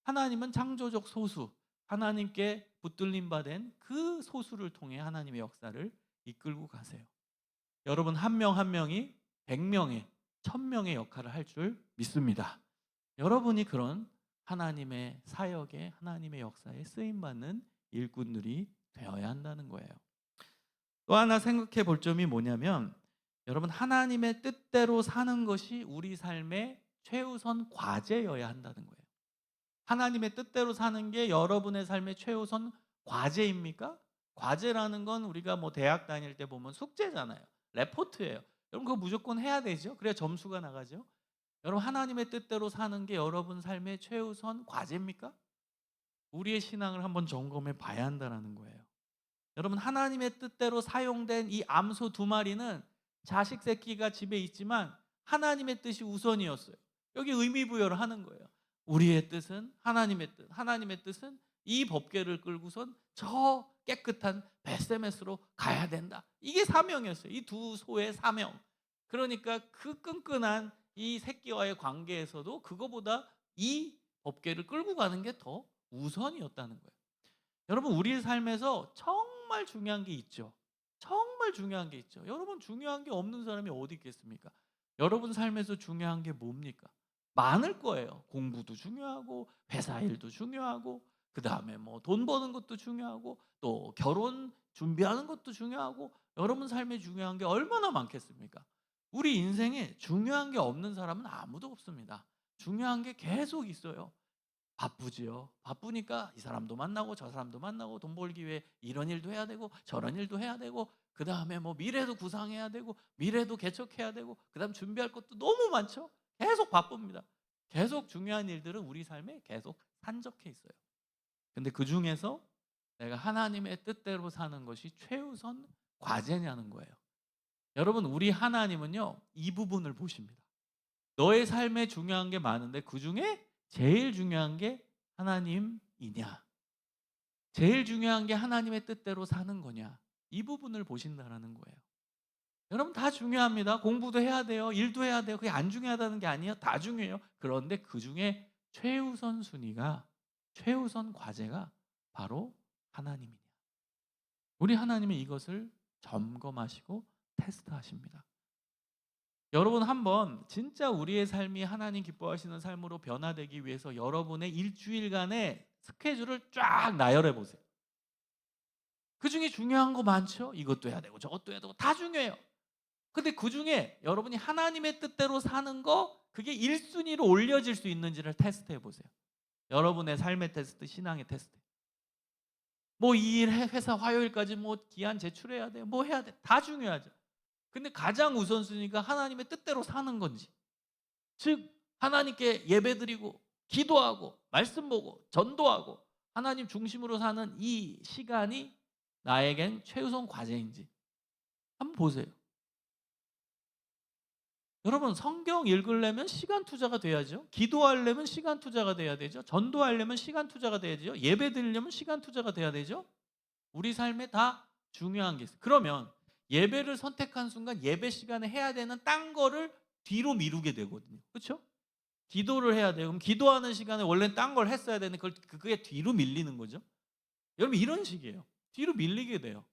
하나님은 창조적 소수, 하나님께 붙들림 받은 그 소수를 통해 하나님의 역사를 이끌고 가세요. 여러분, 한 명 한 명이 100명의 1000명의 역할을 할 줄 믿습니다. 여러분이 그런 하나님의 사역에, 하나님의 역사에 쓰임받는 일꾼들이 되어야 한다는 거예요. 또 하나 생각해 볼 점이 뭐냐면, 여러분, 하나님의 뜻대로 사는 것이 우리 삶의 최우선 과제여야 한다는 거예요. 하나님의 뜻대로 사는 게 여러분의 삶의 최우선 과제입니까? 과제라는 건 우리가 뭐 대학 다닐 때 보면 숙제잖아요. 레포트예요. 여러분, 그거 무조건 해야 되죠. 그래야 점수가 나가죠. 여러분, 하나님의 뜻대로 사는 게 여러분 삶의 최우선 과제입니까? 우리의 신앙을 한번 점검해 봐야 한다는 거예요. 여러분, 하나님의 뜻대로 사용된 이 암소 2마리는 자식 새끼가 집에 있지만 하나님의 뜻이 우선이었어요. 여기 의미부여를 하는 거예요. 우리의 뜻은 하나님의 뜻, 하나님의 뜻은 이 법궤를 끌고선 저 깨끗한 벳세메스로 가야 된다. 이게 사명이었어요. 이 두 소의 사명. 그러니까 그 끈끈한 이 새끼와의 관계에서도 그거보다 이 법궤를 끌고 가는 게 더 우선이었다는 거예요. 여러분, 우리 삶에서 정말 중요한 게 있죠. 정말 중요한 게 있죠. 여러분, 중요한 게 없는 사람이 어디 있겠습니까? 여러분 삶에서 중요한 게 뭡니까? 많을 거예요. 공부도 중요하고 회사 일도 중요하고 그다음에 뭐 돈 버는 것도 중요하고 또 결혼 준비하는 것도 중요하고 여러분 삶에 중요한 게 얼마나 많겠습니까? 우리 인생에 중요한 게 없는 사람은 아무도 없습니다. 중요한 게 계속 있어요. 바쁘지요. 바쁘니까 이 사람도 만나고 저 사람도 만나고 돈 벌기 위해 이런 일도 해야 되고 저런 일도 해야 되고 그다음에 뭐 미래도 구상해야 되고 미래도 개척해야 되고 그다음 준비할 것도 너무 많죠. 계속 바쁩니다. 계속 중요한 일들은 우리 삶에 계속 산적해 있어요. 근데 그 중에서 내가 하나님의 뜻대로 사는 것이 최우선 과제냐는 거예요. 여러분, 우리 하나님은요, 이 부분을 보십니다. 너의 삶에 중요한 게 많은데 그 중에 제일 중요한 게 하나님이냐? 제일 중요한 게 하나님의 뜻대로 사는 거냐? 이 부분을 보신다는 거예요. 여러분, 다 중요합니다. 공부도 해야 돼요. 일도 해야 돼요. 그게 안 중요하다는 게 아니에요. 다 중요해요. 그런데 그 중에 최우선 순위가, 최우선 과제가 바로 하나님이냐? 우리 하나님은 이것을 점검하시고 테스트하십니다. 여러분, 한번 진짜 우리의 삶이 하나님 기뻐하시는 삶으로 변화되기 위해서 여러분의 일주일간의 스케줄을 쫙 나열해 보세요. 그 중에 중요한 거 많죠? 이것도 해야 되고 저것도 해야 되고 다 중요해요. 근데 그 중에 여러분이 하나님의 뜻대로 사는 거, 그게 1순위로 올려질 수 있는지를 테스트해 보세요. 여러분의 삶의 테스트, 신앙의 테스트. 뭐 이 일 회사 화요일까지 뭐 기한 제출해야 돼, 뭐 해야 돼, 다 중요하죠. 근데 가장 우선순위가 하나님의 뜻대로 사는 건지, 즉 하나님께 예배드리고 기도하고 말씀 보고 전도하고 하나님 중심으로 사는 이 시간이 나에겐 최우선 과제인지 한번 보세요. 여러분, 성경 읽으려면 시간 투자가 돼야죠. 기도하려면 시간 투자가 돼야 되죠. 전도하려면 시간 투자가 돼야죠. 예배 드리려면 시간 투자가 돼야 되죠. 우리 삶에 다 중요한 게 있어요. 그러면 예배를 선택한 순간 예배 시간에 해야 되는 딴 거를 뒤로 미루게 되거든요. 그렇죠? 기도를 해야 돼요. 그럼 기도하는 시간에 원래는 딴 걸 했어야 되는데 그게 뒤로 밀리는 거죠. 여러분, 이런 식이에요. 뒤로 밀리게 돼요.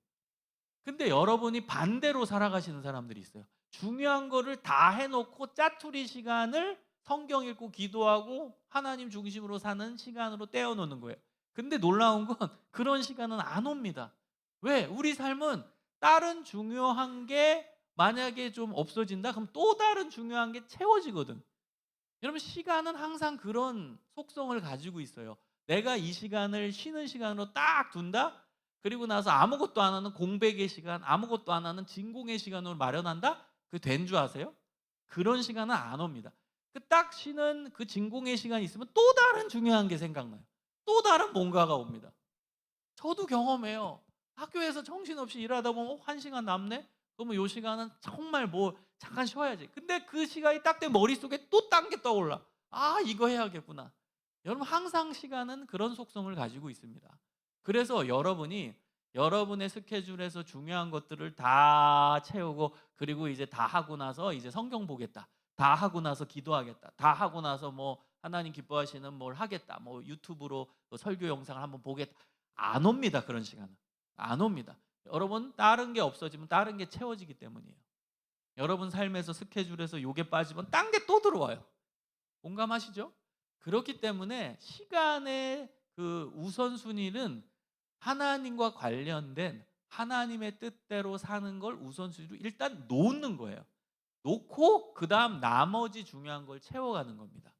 근데 여러분이 반대로 살아가시는 사람들이 있어요. 중요한 거를 다 해놓고 짜투리 시간을 성경 읽고 기도하고 하나님 중심으로 사는 시간으로 떼어놓는 거예요. 근데 놀라운 건 그런 시간은 안 옵니다. 왜? 우리 삶은 다른 중요한 게 만약에 좀 없어진다? 그럼 또 다른 중요한 게 채워지거든. 여러분, 시간은 항상 그런 속성을 가지고 있어요. 내가 이 시간을 쉬는 시간으로 딱 둔다? 그리고 나서 아무것도 안 하는 공백의 시간, 아무것도 안 하는 진공의 시간으로 마련한다? 그게 된 줄 아세요? 그런 시간은 안 옵니다. 그 딱 쉬는 그 진공의 시간이 있으면 또 다른 중요한 게 생각나요. 또 다른 뭔가가 옵니다. 저도 경험해요. 학교에서 정신없이 일하다 보면 1시간 남네? 그러면 요 시간은 정말 뭐 잠깐 쉬어야지. 근데 그 시간이 딱 내 머릿속에 또 딴 게 떠올라. 아, 이거 해야겠구나. 여러분, 항상 시간은 그런 속성을 가지고 있습니다. 그래서 여러분이 여러분의 스케줄에서 중요한 것들을 다 채우고 그리고 이제 다 하고 나서 이제 성경 보겠다. 다 하고 나서 기도하겠다. 다 하고 나서 뭐 하나님 기뻐하시는 뭘 하겠다. 뭐 유튜브로 설교 영상을 한번 보겠다. 안 옵니다. 그런 시간은. 안 옵니다. 여러분, 다른 게 없어지면 다른 게 채워지기 때문이에요. 여러분 삶에서 스케줄에서 요게 빠지면 딴 게 또 들어와요. 공감하시죠? 그렇기 때문에 시간의 그 우선순위는 하나님과 관련된 하나님의 뜻대로 사는 걸 우선순위로 일단 놓는 거예요. 놓고 그 다음 나머지 중요한 걸 채워가는 겁니다.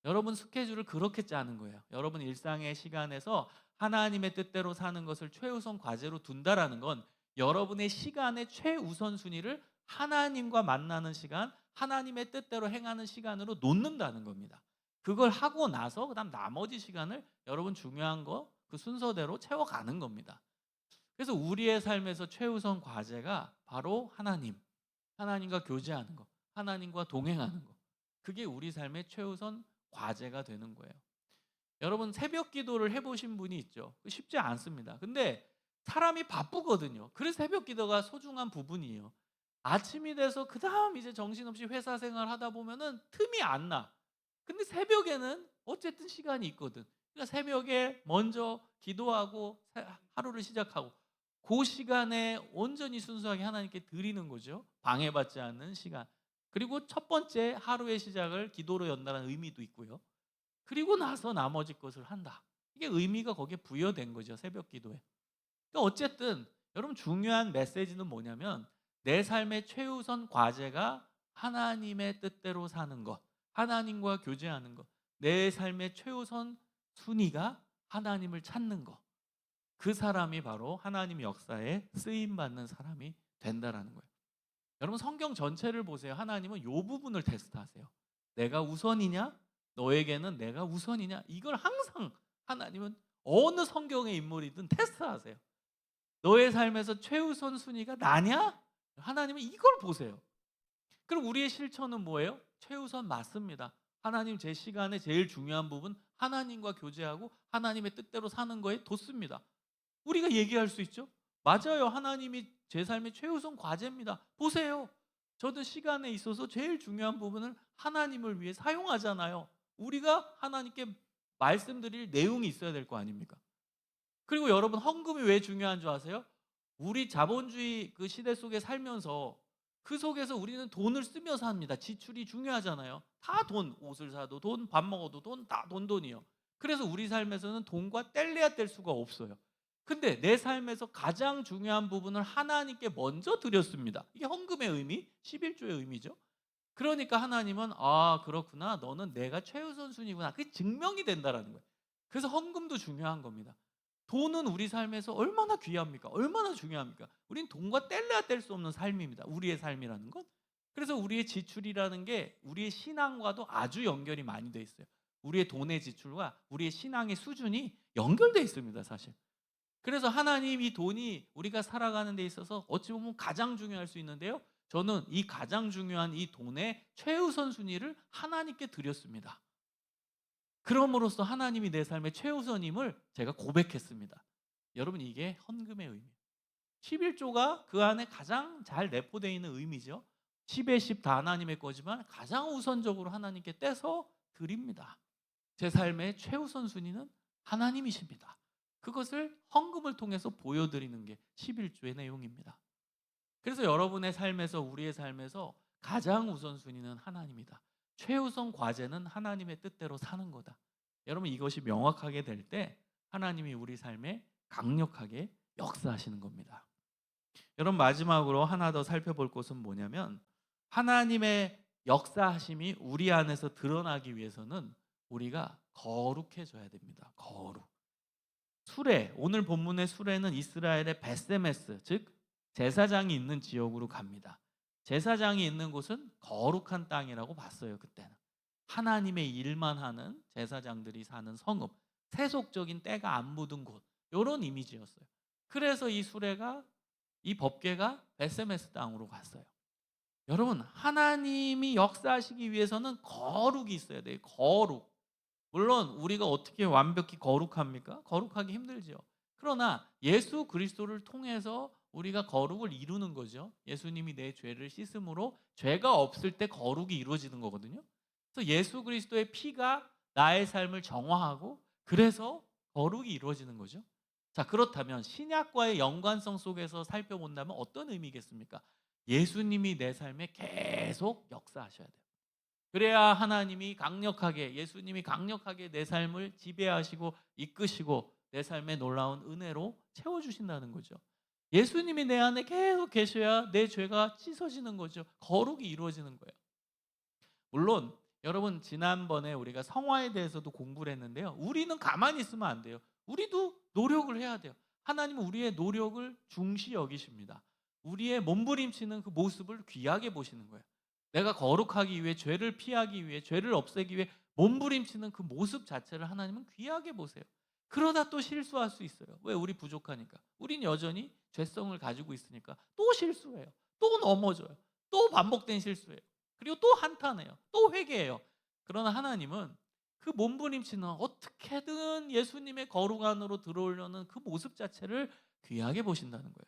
여러분 스케줄을 그렇게 짜는 거예요. 여러분 일상의 시간에서 하나님의 뜻대로 사는 것을 최우선 과제로 둔다라는 건 여러분의 시간의 최우선 순위를 하나님과 만나는 시간, 하나님의 뜻대로 행하는 시간으로 놓는다는 겁니다. 그걸 하고 나서 그다음 나머지 시간을 여러분 중요한 거 그 순서대로 채워가는 겁니다. 그래서 우리의 삶에서 최우선 과제가 바로 하나님과 교제하는 거, 하나님과 동행하는 거. 그게 우리 삶의 최우선 과제가 되는 거예요. 여러분 새벽 기도를 해보신 분이 있죠. 쉽지 않습니다. 근데 사람이 바쁘거든요. 그래서 새벽 기도가 소중한 부분이에요. 아침이 돼서 그 다음 이제 정신없이 회사 생활 하다 보면은 틈이 안 나. 근데 새벽에는 어쨌든 시간이 있거든. 그러니까 새벽에 먼저 기도하고 하루를 시작하고 그 시간에 온전히 순수하게 하나님께 드리는 거죠. 방해받지 않는 시간. 그리고 첫 번째 하루의 시작을 기도로 연다는 의미도 있고요. 그리고 나서 나머지 것을 한다. 이게 의미가 거기에 부여된 거죠. 새벽 기도에. 그러니까 어쨌든 여러분 중요한 메시지는 뭐냐면 내 삶의 최우선 과제가 하나님의 뜻대로 사는 것, 하나님과 교제하는 것. 내 삶의 최우선 순위가 하나님을 찾는 것. 그 사람이 바로 하나님 역사에 쓰임받는 사람이 된다라는 거예요. 여러분 성경 전체를 보세요. 하나님은 이 부분을 테스트하세요. 내가 우선이냐? 너에게는 내가 우선이냐? 이걸 항상 하나님은 어느 성경의 인물이든 테스트하세요. 너의 삶에서 최우선 순위가 나냐? 하나님은 이걸 보세요. 그럼 우리의 실천은 뭐예요? 최우선 맞습니다. 하나님 제 시간에 제일 중요한 부분 하나님과 교제하고 하나님의 뜻대로 사는 거에 뒀습니다. 우리가 얘기할 수 있죠? 맞아요. 하나님이 제 삶의 최우선 과제입니다. 보세요. 저도 시간에 있어서 제일 중요한 부분을 하나님을 위해 사용하잖아요. 우리가 하나님께 말씀드릴 내용이 있어야 될 거 아닙니까? 그리고 여러분 헌금이 왜 중요한 줄 아세요? 우리 자본주의 그 시대 속에 살면서 그 속에서 우리는 돈을 쓰며 삽니다. 지출이 중요하잖아요. 다 돈, 옷을 사도 돈, 밥 먹어도 돈, 다 돈이요. 그래서 우리 삶에서는 돈과 뗄래야 뗄 수가 없어요. 근데 내 삶에서 가장 중요한 부분을 하나님께 먼저 드렸습니다. 이게 헌금의 의미, 11조의 의미죠. 그러니까 하나님은 아 그렇구나, 너는 내가 최우선순위구나. 그게 증명이 된다라는 거예요. 그래서 헌금도 중요한 겁니다. 돈은 우리 삶에서 얼마나 귀합니까? 얼마나 중요합니까? 우린 돈과 뗄래야 뗄 수 없는 삶입니다. 우리의 삶이라는 건. 그래서 우리의 지출이라는 게 우리의 신앙과도 아주 연결이 많이 돼 있어요. 우리의 돈의 지출과 우리의 신앙의 수준이 연결돼 있습니다, 사실. 그래서 하나님 이 돈이 우리가 살아가는 데 있어서 어찌 보면 가장 중요할 수 있는데요. 저는 이 가장 중요한 이 돈의 최우선 순위를 하나님께 드렸습니다. 그럼으로써 하나님이 내 삶의 최우선임을 제가 고백했습니다. 여러분, 이게 헌금의 의미예요. 11조가 그 안에 가장 잘 내포되어 있는 의미죠. 10의 10 다 하나님의 거지만 가장 우선적으로 하나님께 떼서 드립니다. 제 삶의 최우선 순위는 하나님이십니다. 그것을 헌금을 통해서 보여드리는 게 11조의 내용입니다. 그래서 여러분의 삶에서, 우리의 삶에서 가장 우선순위는 하나님이다. 최우선 과제는 하나님의 뜻대로 사는 거다. 여러분, 이것이 명확하게 될 때 하나님이 우리 삶에 강력하게 역사하시는 겁니다. 여러분, 마지막으로 하나 더 살펴볼 것은 뭐냐면, 하나님의 역사하심이 우리 안에서 드러나기 위해서는 우리가 거룩해져야 됩니다. 거룩. 수레, 오늘 본문의 수레는 이스라엘의 베세메스, 즉 제사장이 있는 지역으로 갑니다. 제사장이 있는 곳은 거룩한 땅이라고 봤어요. 그때는 하나님의 일만 하는 제사장들이 사는 성읍, 세속적인 때가 안 묻은 곳, 이런 이미지였어요. 그래서 이 수레가, 이 법궤가 베세메스 땅으로 갔어요. 여러분, 하나님이 역사하시기 위해서는 거룩이 있어야 돼요. 거룩. 물론 우리가 어떻게 완벽히 거룩합니까? 거룩하기 힘들죠. 그러나 예수 그리스도를 통해서 우리가 거룩을 이루는 거죠. 예수님이 내 죄를 씻음으로 죄가 없을 때 거룩이 이루어지는 거거든요. 그래서 예수 그리스도의 피가 나의 삶을 정화하고, 그래서 거룩이 이루어지는 거죠. 자, 그렇다면 신약과의 연관성 속에서 살펴본다면 어떤 의미겠습니까? 예수님이 내 삶에 계속 역사하셔야 돼요. 그래야 하나님이 강력하게, 예수님이 강력하게 내 삶을 지배하시고 이끄시고 내 삶에 놀라운 은혜로 채워주신다는 거죠. 예수님이 내 안에 계속 계셔야 내 죄가 씻어지는 거죠. 거룩이 이루어지는 거예요. 물론 여러분, 지난번에 우리가 성화에 대해서도 공부를 했는데요. 우리는 가만히 있으면 안 돼요. 우리도 노력을 해야 돼요. 하나님은 우리의 노력을 중시 여기십니다. 우리의 몸부림치는 그 모습을 귀하게 보시는 거예요. 내가 거룩하기 위해, 죄를 피하기 위해, 죄를 없애기 위해 몸부림치는 그 모습 자체를 하나님은 귀하게 보세요. 그러다 또 실수할 수 있어요. 왜? 우리 부족하니까. 우린 여전히 죄성을 가지고 있으니까 또 실수해요. 또 넘어져요. 또 반복된 실수해요. 그리고 또 한탄해요. 또 회개해요. 그러나 하나님은 그 몸부림치는 어떻게든 예수님의 거룩 안으로 들어오려는 그 모습 자체를 귀하게 보신다는 거예요.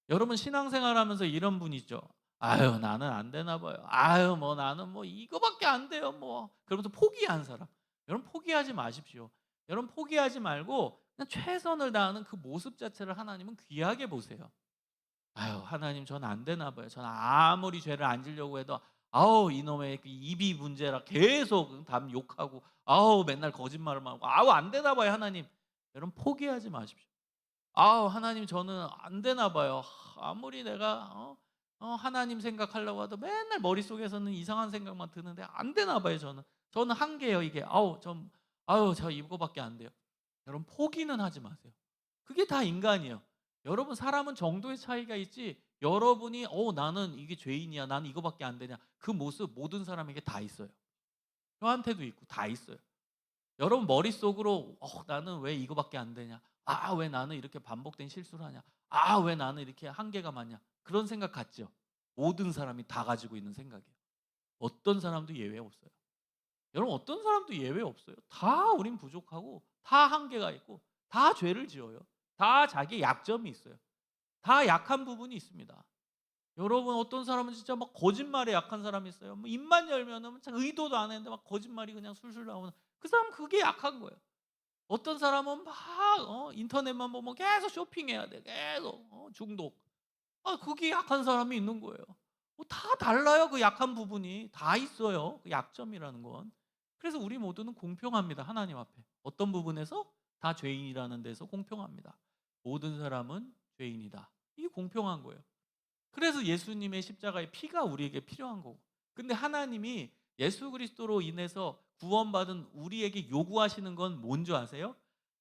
여러분, 신앙생활하면서 이런 분 있죠. 아유, 나는 안 되나 봐요. 아유, 뭐 나는 뭐 이거밖에 안 돼요. 뭐 그러면서 포기한 사람. 여러분, 포기하지 마십시오. 여러분, 포기하지 말고 그냥 최선을 다하는 그 모습 자체를 하나님은 귀하게 보세요. 아유, 하나님, 전 안 되나 봐요. 전 아무리 죄를 안 지려고 해도 아우, 이놈의 그 입이 문제라 계속 담 욕하고, 아우, 맨날 거짓말을 하고, 아우, 안 되나 봐요, 하나님. 여러분, 포기하지 마십시오. 아우, 하나님, 저는 안 되나 봐요. 아무리 내가 하나님 생각하려고 해도 맨날 머릿속에서는 이상한 생각만 드는데 안 되나 봐요. 저는 한계예요, 이게. 저 이거밖에 안 돼요. 여러분, 포기는 하지 마세요. 그게 다 인간이에요. 여러분, 사람은 정도의 차이가 있지, 여러분이 나는 이게 죄인이야, 나는 이거밖에 안 되냐, 그 모습 모든 사람에게 다 있어요. 저한테도 있고 다 있어요. 여러분 머릿속으로 나는 왜 이거밖에 안 되냐, 왜 나는 이렇게 반복된 실수를 하냐, 왜 나는 이렇게 한계가 많냐, 그런 생각 같죠? 모든 사람이 다 가지고 있는 생각이에요. 어떤 사람도 예외 없어요. 여러분, 어떤 사람도 예외 없어요. 다 우린 부족하고, 다 한계가 있고, 다 죄를 지어요. 다 자기 약점이 있어요. 다 약한 부분이 있습니다. 여러분, 어떤 사람은 진짜 막 거짓말에 약한 사람이 있어요. 뭐 입만 열면은 의도도 안 했는데 막 거짓말이 그냥 술술 나오는, 그 사람 그게 약한 거예요. 어떤 사람은 막 인터넷만 보면 계속 쇼핑해야 돼. 계속 중독. 그게 약한 사람이 있는 거예요. 다 달라요. 그 약한 부분이 다 있어요. 그 약점이라는 건. 그래서 우리 모두는 공평합니다. 하나님 앞에. 어떤 부분에서? 다 죄인이라는 데서 공평합니다. 모든 사람은 죄인이다. 이게 공평한 거예요. 그래서 예수님의 십자가의 피가 우리에게 필요한 거고. 근데 하나님이 예수 그리스도로 인해서 구원받은 우리에게 요구하시는 건 뭔지 아세요?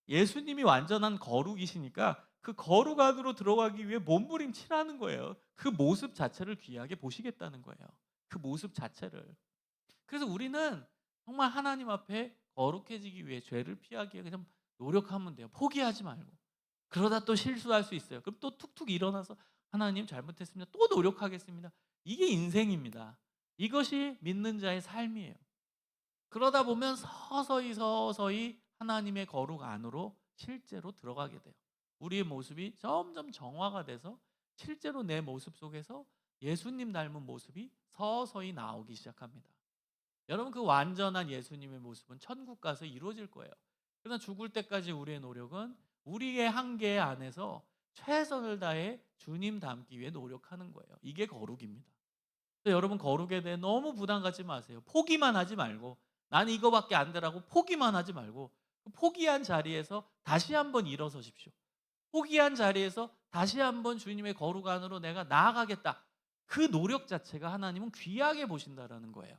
예수님이 완전한 거룩이시니까 그 거룩 안으로 들어가기 위해 몸부림치라는 거예요. 그 모습 자체를 귀하게 보시겠다는 거예요. 그 모습 자체를. 그래서 우리는 정말 하나님 앞에 거룩해지기 위해 죄를 피하기 위해 그냥 노력하면 돼요. 포기하지 말고. 그러다 또 실수할 수 있어요. 그럼 또 툭툭 일어나서 하나님 잘못했습니다. 또 노력하겠습니다. 이게 인생입니다. 이것이 믿는 자의 삶이에요. 그러다 보면 서서히 하나님의 거룩 안으로 실제로 들어가게 돼요. 우리의 모습이 점점 정화가 돼서 실제로 내 모습 속에서 예수님 닮은 모습이 서서히 나오기 시작합니다. 여러분, 그 완전한 예수님의 모습은 천국 가서 이루어질 거예요. 그러나 죽을 때까지 우리의 노력은 우리의 한계 안에서 최선을 다해 주님 닮기 위해 노력하는 거예요. 이게 거룩입니다. 그래서 여러분, 거룩에 대해 너무 부담 갖지 마세요. 포기만 하지 말고, 나는 이거밖에 안 되라고 포기만 하지 말고, 그 포기한 자리에서 다시 한번 일어서십시오. 포기한 자리에서 다시 한번 주님의 거룩 안으로 내가 나아가겠다. 그 노력 자체가 하나님은 귀하게 보신다라는 거예요.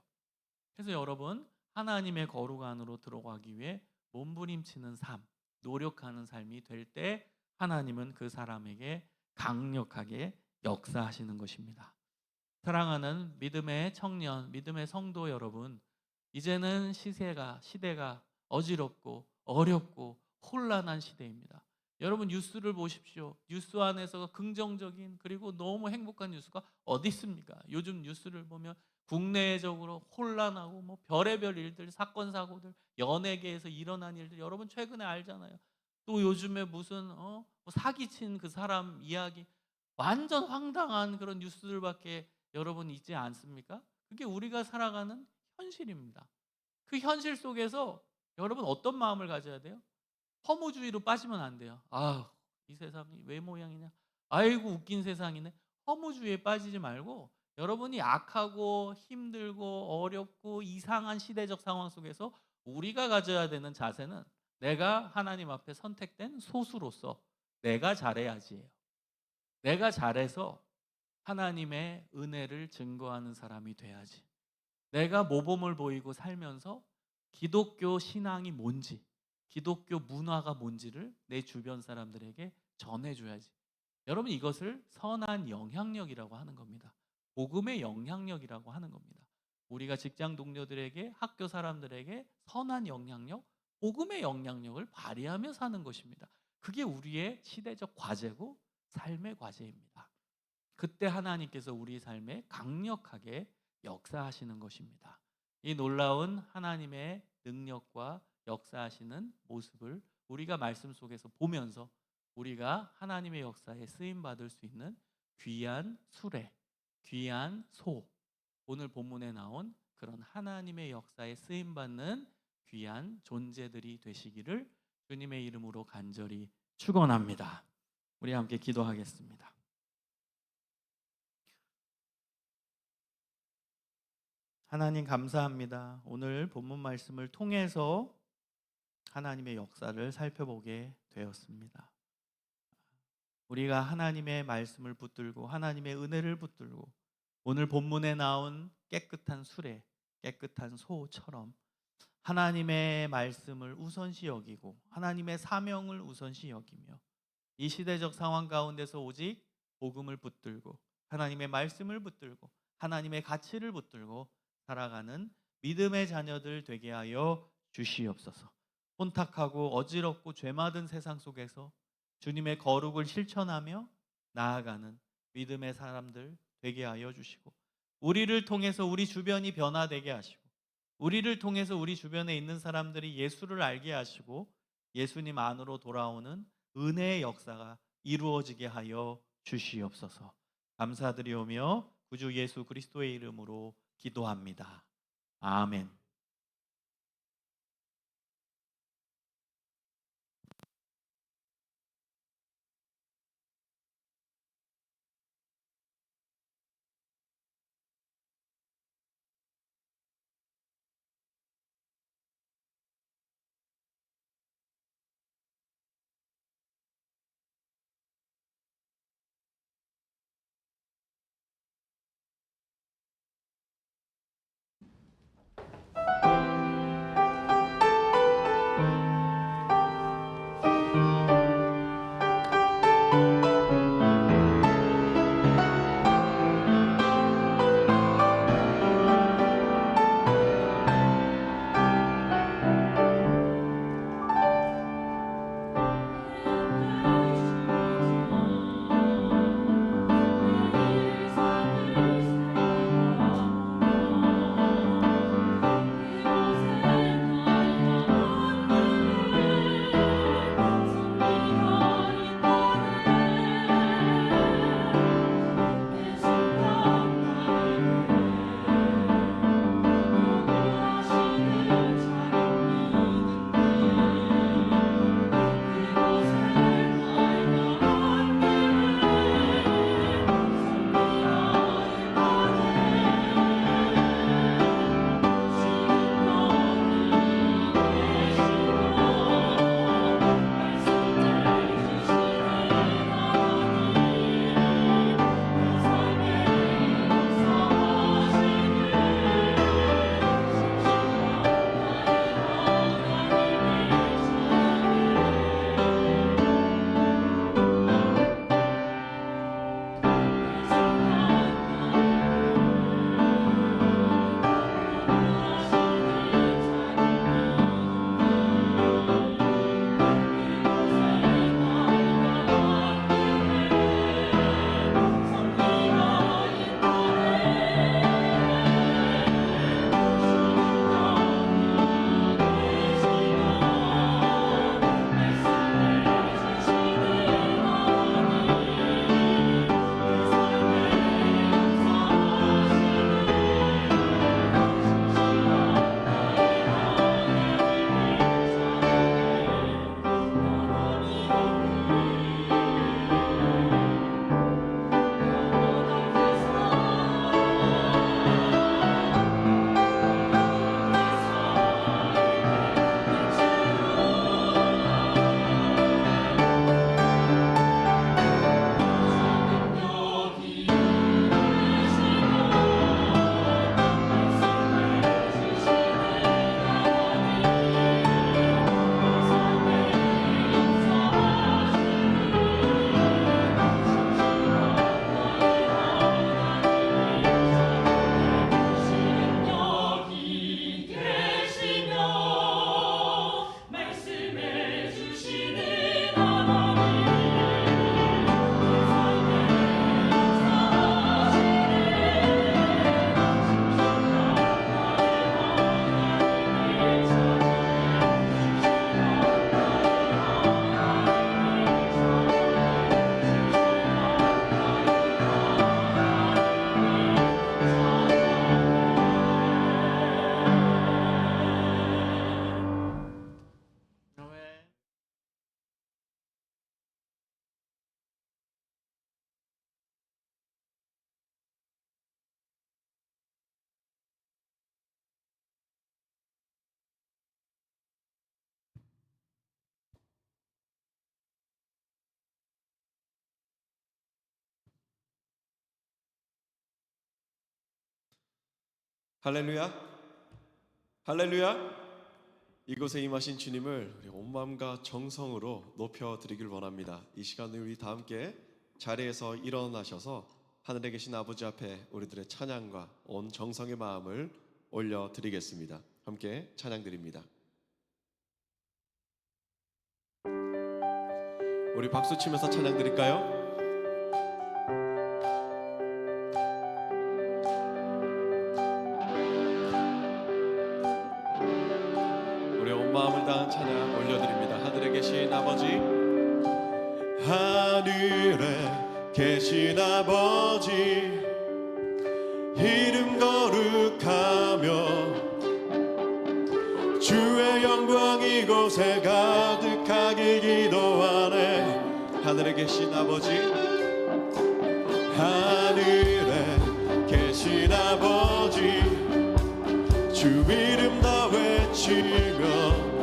그래서 여러분, 하나님의 거룩 안으로 들어가기 위해 몸부림치는 삶, 노력하는 삶이 될 때 하나님은 그 사람에게 강력하게 역사하시는 것입니다. 사랑하는 믿음의 청년, 믿음의 성도 여러분, 이제는 시대가 어지럽고 어렵고 혼란한 시대입니다. 여러분, 뉴스를 보십시오. 뉴스 안에서 긍정적인 그리고 너무 행복한 뉴스가 어디 있습니까? 요즘 뉴스를 보면 국내적으로 혼란하고 뭐 별의별 일들, 사건 사고들, 연예계에서 일어난 일들 여러분 최근에 알잖아요. 또 요즘에 무슨 뭐 사기친 그 사람 이야기, 완전 황당한 그런 뉴스들밖에 여러분 있지 않습니까? 그게 우리가 살아가는 현실입니다. 그 현실 속에서 여러분 어떤 마음을 가져야 돼요? 허무주의로 빠지면 안 돼요. 아, 이 세상이 왜 모양이냐? 아이고 웃긴 세상이네. 허무주의에 빠지지 말고 여러분이 악하고 힘들고 어렵고 이상한 시대적 상황 속에서 우리가 가져야 되는 자세는 내가 하나님 앞에 선택된 소수로서 내가 잘해야지예요. 내가 잘해서 하나님의 은혜를 증거하는 사람이 돼야지. 내가 모범을 보이고 살면서 기독교 신앙이 뭔지, 기독교 문화가 뭔지를 내 주변 사람들에게 전해줘야지. 여러분, 이것을 선한 영향력이라고 하는 겁니다. 복음의 영향력이라고 하는 겁니다. 우리가 직장 동료들에게, 학교 사람들에게 선한 영향력, 복음의 영향력을 발휘하며 사는 것입니다. 그게 우리의 시대적 과제고 삶의 과제입니다. 그때 하나님께서 우리 삶에 강력하게 역사하시는 것입니다. 이 놀라운 하나님의 능력과 역사하시는 모습을 우리가 말씀 속에서 보면서 우리가 하나님의 역사에 쓰임 받을 수 있는 귀한 수레, 귀한 소, 오늘 본문에 나온 그런 하나님의 역사에 쓰임 받는 귀한 존재들이 되시기를 주님의 이름으로 간절히 축원합니다. 우리 함께 기도하겠습니다. 하나님 감사합니다. 오늘 본문 말씀을 통해서 하나님의 역사를 살펴보게 되었습니다. 우리가 하나님의 말씀을 붙들고 하나님의 은혜를 붙들고 오늘 본문에 나온 깨끗한 수레, 깨끗한 소처럼 하나님의 말씀을 우선시 여기고 하나님의 사명을 우선시 여기며 이 시대적 상황 가운데서 오직 복음을 붙들고 하나님의 말씀을 붙들고 하나님의 가치를 붙들고 살아가는 믿음의 자녀들 되게 하여 주시옵소서. 혼탁하고 어지럽고 죄 많은 세상 속에서 주님의 거룩을 실천하며 나아가는 믿음의 사람들 되게 하여 주시고 우리를 통해서 우리 주변이 변화되게 하시고 우리를 통해서 우리 주변에 있는 사람들이 예수를 알게 하시고 예수님 안으로 돌아오는 은혜의 역사가 이루어지게 하여 주시옵소서. 감사드리오며 구주 예수 그리스도의 이름으로 기도합니다. 아멘. 할렐루야, 할렐루야. 이곳에 임하신 주님을 우리 온 마음과 정성으로 높여드리길 원합니다. 이 시간에 우리 다 함께 자리에서 일어나셔서 하늘에 계신 아버지 앞에 우리들의 찬양과 온 정성의 마음을 올려드리겠습니다. 함께 찬양드립니다. 우리 박수 치면서 찬양드릴까요? 우리 온 마음을 다한 찬양 올려드립니다. 하늘에 계신 아버지, 하늘에 계신 아버지, 이름 거룩하며 주의 영광 이곳에 가득하길 기도하네. 하늘에 계신 아버지, 하늘에 계신 아버지, 주 이름 다 외치며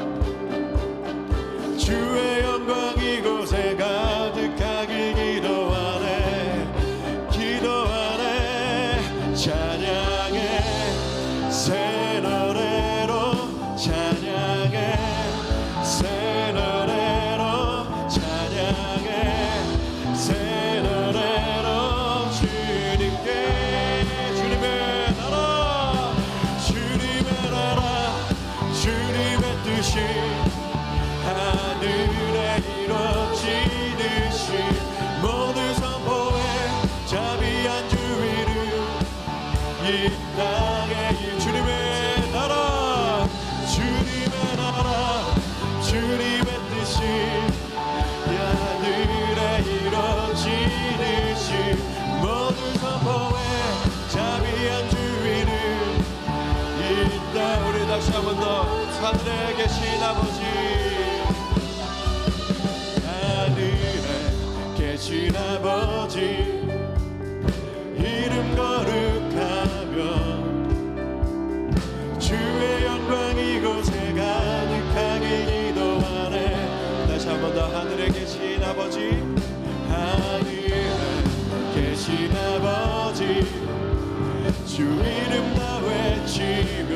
주의 영광 이곳에 가득하길 기도하네. 기도하네. 찬양해 새 노래로, 찬양해 새 노래로, 찬양해 새 노래로. 주님께, 주님의 나라, 주님의 나라, 주님의 뜻이 하늘에 이루어지듯이 모두 선포해. 자비한 주 이름 이 땅에. 주님의 나라, 주님의 나라, 주님의 뜻이 하늘에 이루어지듯이 모두 선포해. 자비한 주 이름 이 땅. 우리 다시 한 번 더. 하늘에 계신 아버지, 하늘에 계신 아버지, 이름 거룩하며 주의 영광 이곳에 가득하길 기도하네. 다시 한 번 더. 하늘에 계신 아버지, 하늘에 계신 아버지, 주 이름 다 외치며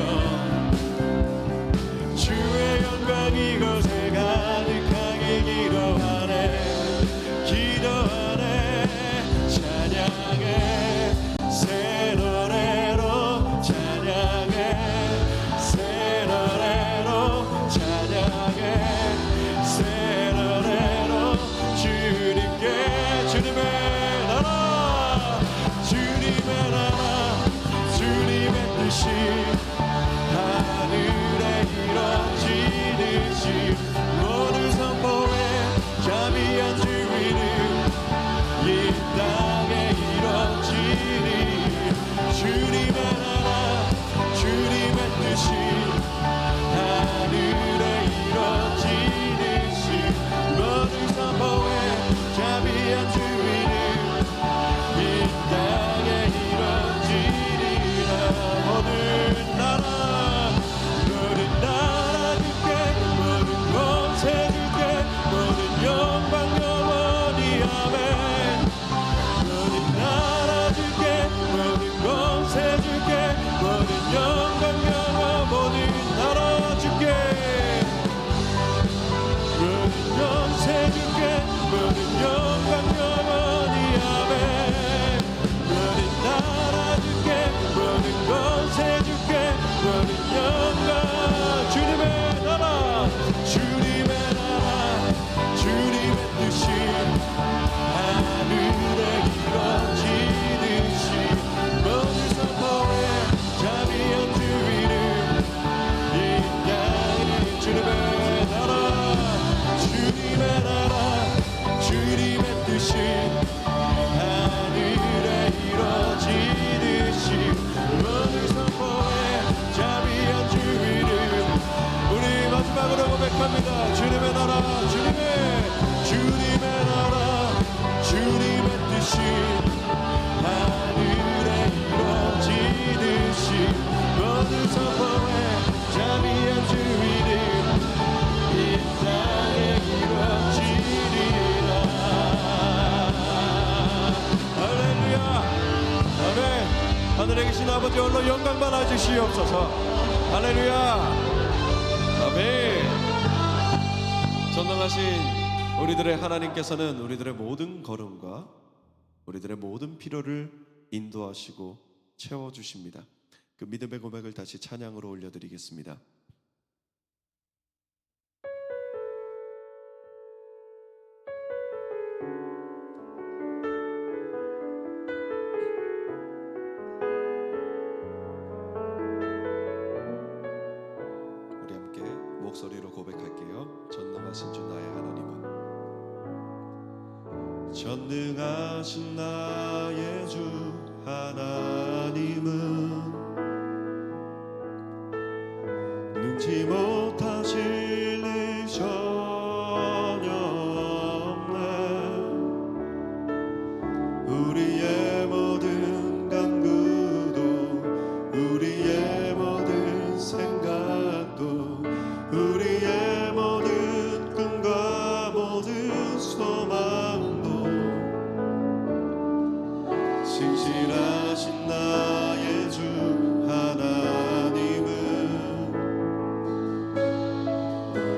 주의 영광 이곳에 가득하길 기도하네. 기도하네. 찬양해 새 노래로, 찬양해 새 노래로, 찬양해 새 노래로. 주님께, 주님의 나라, 주님의 나라, 주님의 뜻이 하늘에 이루어지듯이 모두 선포해. 자비한 주 이름 이 땅에 이루어지니. 주님의 나라, 주님의 뜻이 하늘에 이루어지듯이 모두 선포해. 자비한 주 이름 이 땅에 이루어지리라. 모든 나라, 모든 나라 주께, 모든 곳에 주께, 모든 영광 영원히 아멘. 모든 나라 주께, 모든 곳에 주께, 모든 영광 영원. 모든 나라 주께, 모든 곳에 주께, 모든 영광 영원히 아멘. 모든 나라 주께, 모든 곳에 주께, 모든 영광. 주님의 나라, 주님의 나라, 주님의 뜻이 하늘에 이루어지듯이 모두 선포해. 자비한 주 이름 이 땅에. 주님의 나라, 주님의 나라, 주님의 뜻이 하늘에 이루어지듯이 모두 선포해. 자비한 주 이름. 우리 마지막으로 고백합니다. 주님의 나라, 주님의 나라, 주님의 뜻이 하늘에 이루어지듯이 모두 선포해. 자비한 주 이름 이 땅에 이루어지리라. 할렐루야. 아멘. 하늘에 계신 아버지 홀로 영광 받아주시고 주시옵소서. 할렐루야. 아멘. 전능하신 우리들의 하나님께서는 우리들의 모든 걸음과 우리들의 모든 필요를 인도하시고 채워주십니다. 그 믿음의 고백을 다시 찬양으로 올려드리겠습니다. 우리 함께 목소리로 고백할게요. 전능하신 주 나의 하나님은, 전능하신 나의 주 하나님은 능지 못하실 일 전혀 없네. 우리의 모든 간구도 우리의 모든 생각도 우리의 모든 꿈과 모든 소망도 신실하신 나의 주 하나님은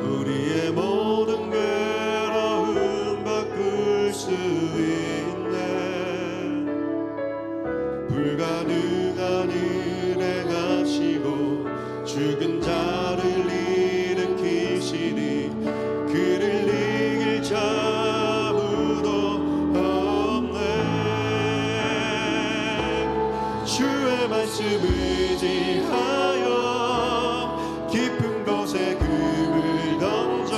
우리의 모든 괴로움 바꿀 수 있네. 불가능한 일 행하시고 죽은 자를 일으키시니 그를 이길 자 아무도 없네. 주의 말씀 의지하여 깊은 곳에 금을 던져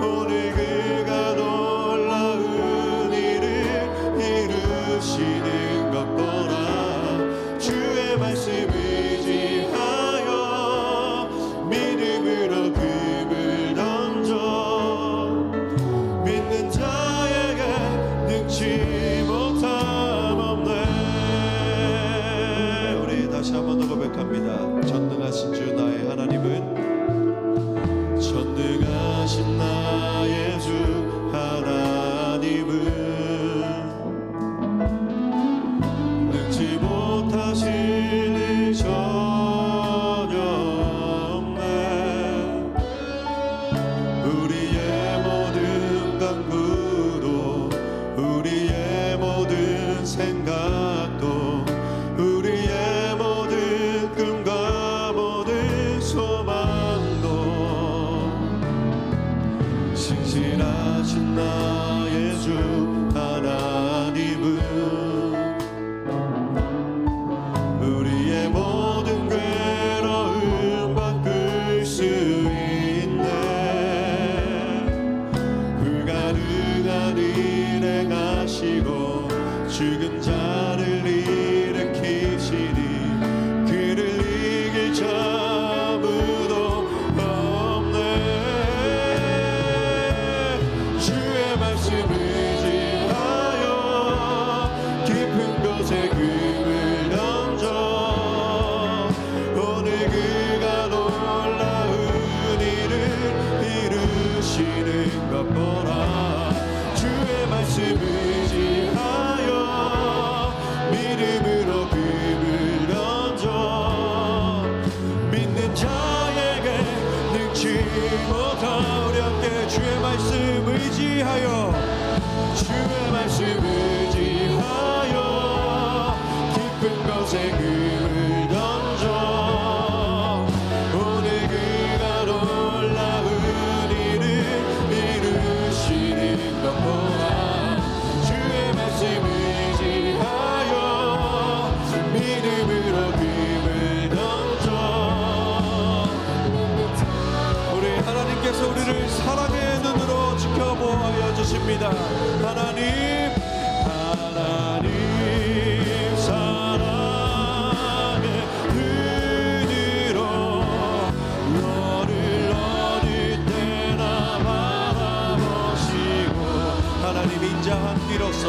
오늘 그가 놀라운 일을 이루시는 것 보라. 주의 말씀 의지하여 믿음으로 금을 던져 믿는 자에게 능치 못함 없네. 우리 다시 한 번 더 고백합니다. 전능하신 주 나의 하나님은, 전능하신 나의 주 하나님은 능치 못하실 일 전혀 없네. 우리의 모든 간구도 우리의 모든 생각도 우리의 모든 꿈과 모든 소망도 신실하신 나의 주 하나님은 우리의 모든 괴로움 바꿀 수 있네. 불가능한 일 행하시고 죽은 자를 일으키시니 그를 이길 자 아무도 없네. 주의 말씀 의지하여 깊은 곳에 금을 던져 오늘 그가 놀라운 일을 이루시는 것 보라. 주의 말씀 의지하여 믿음으로 금을 던져 믿는 자에게 능치 못하. 우리 함께 주의 말씀 의지하여 주의 말씀 의지하여 깊은 곳에 금을 던져 오늘 그가 놀라운 일을 이루시는 것 보라. 주의 말씀 의지하여 믿음으로 금을 던져. 우리 하나님께서 우리를 사랑의 눈으로 지켜보아 주십니다. 하나님 사랑의 눈으로 너를 어느 때나 바라보시고 하나님 인자한 귀로서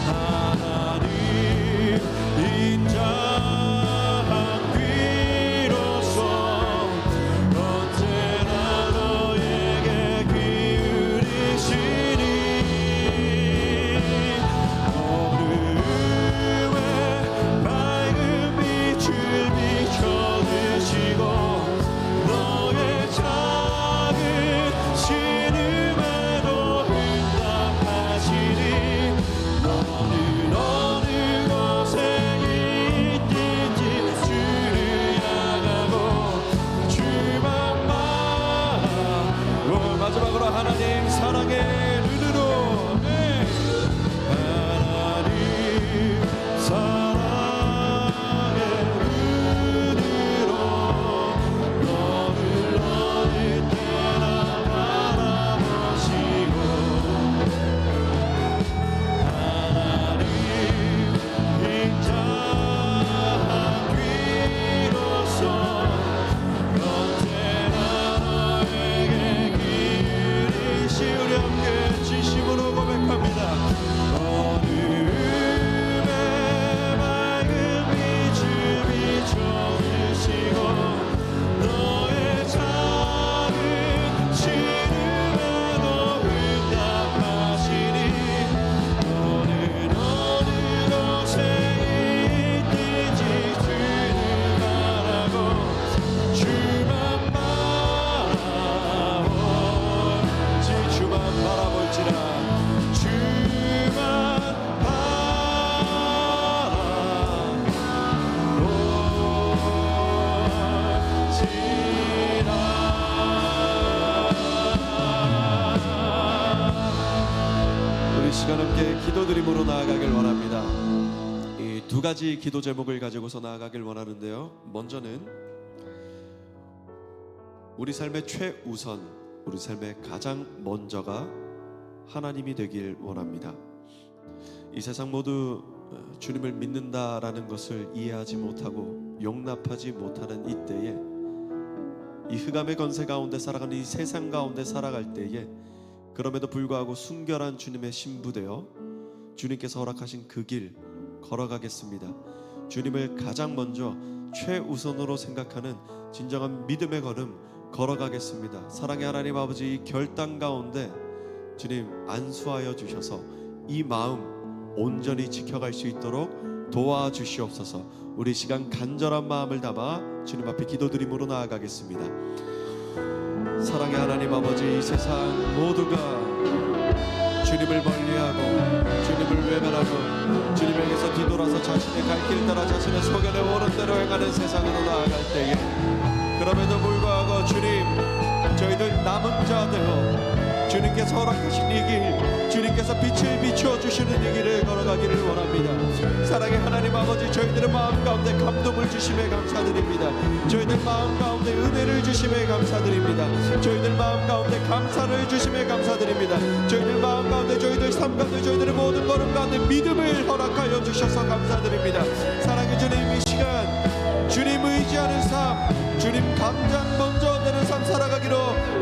하나님 인자한 귀로서 언제나 너에게 기울이시니 기도드림으로 나아가길 원합니다. 이 두 가지 기도 제목을 가지고서 나아가길 원하는데요. 먼저는 우리 삶의 최우선, 우리 삶의 가장 먼저가 하나님이 되길 원합니다. 이 세상 모두 주님을 믿는다라는 것을 이해하지 못하고 용납하지 못하는 이때에, 이 흑암의 권세 가운데 살아가는 이 세상 가운데 살아갈 때에, 그럼에도 불구하고 순결한 주님의 신부되어 주님께서 허락하신 그 길 걸어가겠습니다. 주님을 가장 먼저 최우선으로 생각하는 진정한 믿음의 걸음 걸어가겠습니다. 사랑의 하나님 아버지, 이 결단 가운데 주님 안수하여 주셔서 이 마음 온전히 지켜갈 수 있도록 도와주시옵소서. 우리 시간 간절한 마음을 담아 주님 앞에 기도드림으로 나아가겠습니다. 사랑의 하나님 아버지, 이 세상 모두가 주님을 멀리하고 주님을 외면하고 주님에게서 뒤돌아서 자신의 갈 길 따라 자신의 소견에 오른 대로 행하는 세상으로 나아갈 때에, 그럼에도 불구하고 주님, 저희들 남은 자 되어 주님께서 허락하신 이 길, 주님께서 빛을 비추어주시는 이 길을 걸어가기를 원합니다. 사랑의 하나님 아버지, 저희들의 마음 가운데 감동을 주심에 감사드립니다. 저희들 마음 가운데 은혜를 주심에 감사드립니다. 저희들 마음 가운데 감사를 주심에 감사드립니다. 저희들 마음 가운데, 저희들 삶 가운데, 저희들의 모든 걸음 가운데 믿음을 허락하여 주셔서 감사드립니다. 사랑의 주님, 이 시간 주님 의지하는 삶, 주님 당장 먼저 되는 삶 살아가기로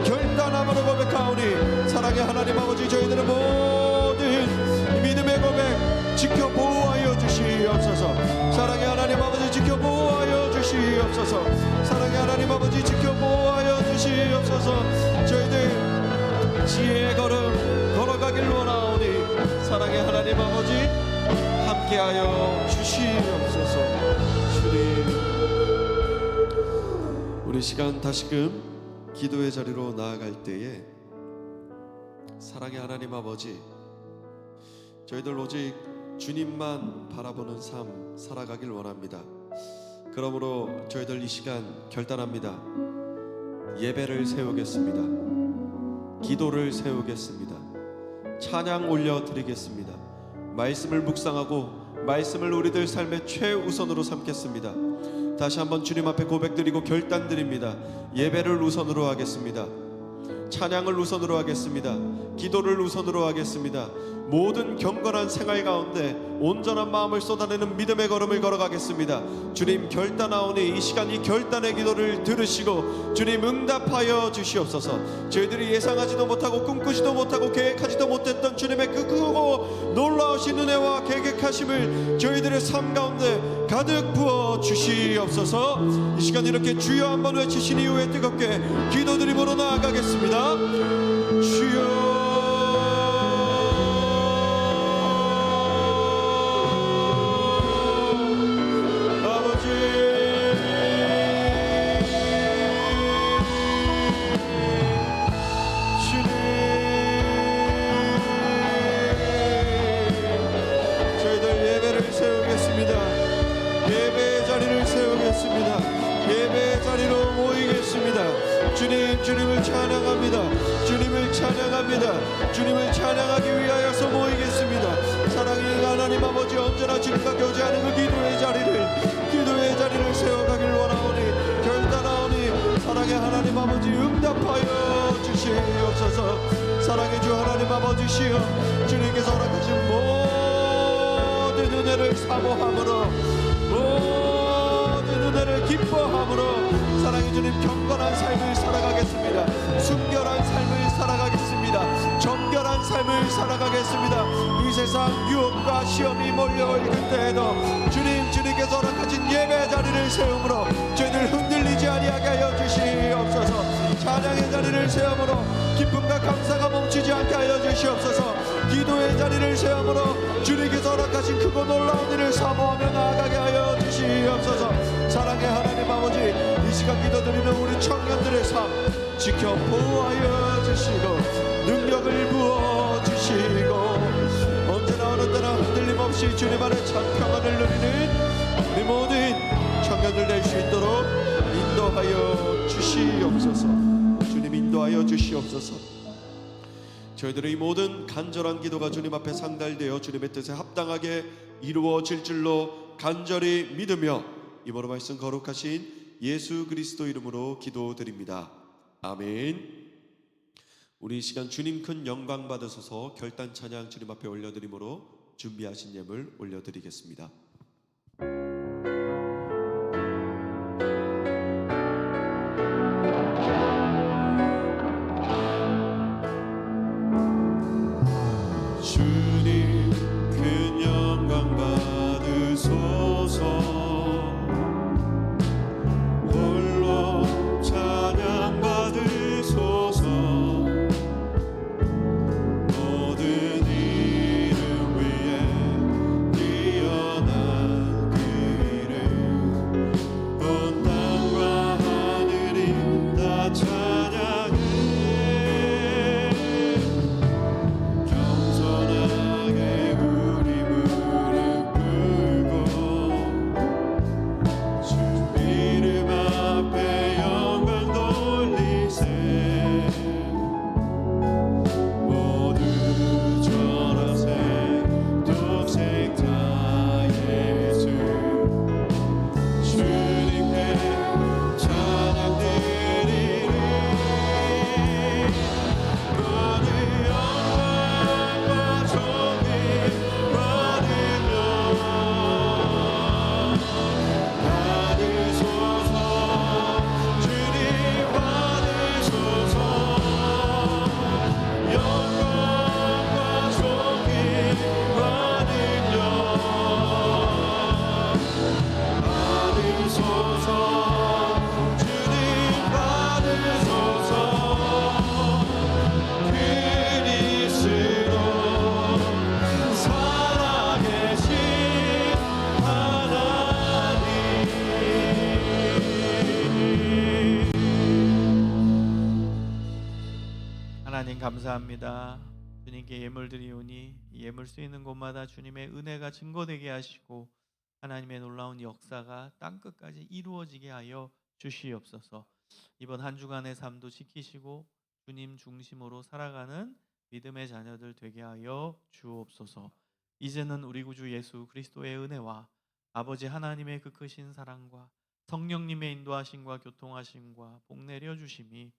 결단함으로 고백하오니, 사랑의 하나님 아버지, 저희들의 모든 믿음의 고백 지켜 보호하여 주시옵소서. 사랑의 하나님 아버지, 지켜 보호하여 주시옵소서. 사랑의 하나님 아버지, 지켜 보호하여 주시옵소서. 저희들 지혜의 걸음 걸어가길 원하오니, 사랑의 하나님 아버지, 함께하여 주시옵소서. 주님, 우리 시간 다시금 기도의 자리로 나아갈 때에, 사랑의 하나님 아버지, 저희들 오직 주님만 바라보는 삶 살아가길 원합니다. 그러므로 저희들 이 시간 결단합니다. 예배를 세우겠습니다. 기도를 세우겠습니다. 찬양 올려드리겠습니다. 말씀을 묵상하고 말씀을 우리들 삶의 최우선으로 삼겠습니다. 다시 한번 주님 앞에 고백드리고 결단드립니다. 예배를 우선으로 하겠습니다. 찬양을 우선으로 하겠습니다. 기도를 우선으로 하겠습니다. 모든 경건한 생활 가운데 온전한 마음을 쏟아내는 믿음의 걸음을 걸어가겠습니다. 주님, 결단하오니 이 시간 이 결단의 기도를 들으시고 주님 응답하여 주시옵소서. 저희들이 예상하지도 못하고 꿈꾸지도 못하고 계획하지도 못했던 주님의 그 크고 놀라우신 은혜와 계획하심을 저희들의 삶 가운데 가득 부어 주시옵소서. 이 시간 이렇게 주여 한번 외치신 이후에 뜨겁게 기도드림으로 나아가겠습니다. 주여, 예배의 자리로 모이겠습니다. 주님, 주님을 찬양합니다. 주님을 찬양합니다. 주님을 찬양하기 위하여서 모이겠습니다. 사랑의 하나님 아버지, 언제나 주님과 교제하는 그 기도의 자리를 세워가길 원하오니, 결단하오니, 사랑의 하나님 아버지 응답하여 주시옵소서. 사랑의 주 하나님 아버지시여, 주님께서 허락하신 모든 은혜를 사모함으로, 은혜를 기뻐함으로, 사랑의 주님, 경건한 삶을 살아가겠습니다. 순결한 삶을 살아가겠습니다. 정결한 삶을 살아가겠습니다. 이 세상 유혹과 시험이 몰려올 그때에도 주님께서 허락하신 예배 자리를 세움으로 저희들 흔들리지 아니하게 하여 주시옵소서. 찬양의 자리를 세움으로 기쁨과 감사가 멈추지 않게 하여 주시옵소서. 기도의 자리를 세움으로 주님께서 허락하신 크고 놀라운 일을 사모하며 나아가게 하여 주시옵소서. 사랑의 하나님 아버지, 이 시간 기도드리는 우리 청년들의 삶 지켜 보호하여 주시고 능력을 부어 주시고, 언제나 어느 때나 흔들림 없이 주님 안에 참 평안을 누리는 우리 모든 청년들 될 수 있도록 인도하여 주시옵소서. 주님, 인도하여 주시옵소서. 저희들의 이 모든 간절한 기도가 주님 앞에 상달되어 주님의 뜻에 합당하게 이루어질 줄로 간절히 믿으며 이번호 말씀 거룩하신 예수 그리스도 이름으로 기도드립니다. 아멘. 우리 이 시간 주님 큰 영광 받으소서. 결단 찬양 주님 앞에 올려드림으로 준비하신 예물 올려드리겠습니다. 주님 큰 영광 받으소서. 홀로 찬양 받으소서. 모든 이름 위에 뛰어난 그 이름, 온 땅과 하늘이 다 찬양해. 겸손하게 우리 무릎 꿇고 주 이름 앞에 영광 돌리세. 모두 전하세 독생자 예수. 주님께 찬양 드리리. 모든 영광과 존귀와 능력 받으소서. 주님 받으소서. 영광과 존귀와 능력 받으소서. 주님 받으소서. 그리스도 살아계신 하나님 감사합니다. 주님께 예물 드리오니 이 예물 쓰이는 곳마다 주님의 은혜가 증거되게 하시고 하나님의 놀라운 역사가 땅끝까지 이루어지게 하여 주시옵소서. 이번 한 주간의 삶도 지키시고 주님 중심으로 살아가는 믿음의 자녀들 되게 하여 주옵소서. 이제는 우리 구주 예수 그리스도의 은혜와 아버지 하나님의 그 크신 사랑과 성령님의 인도하심과 교통하심과 복 내려 주심이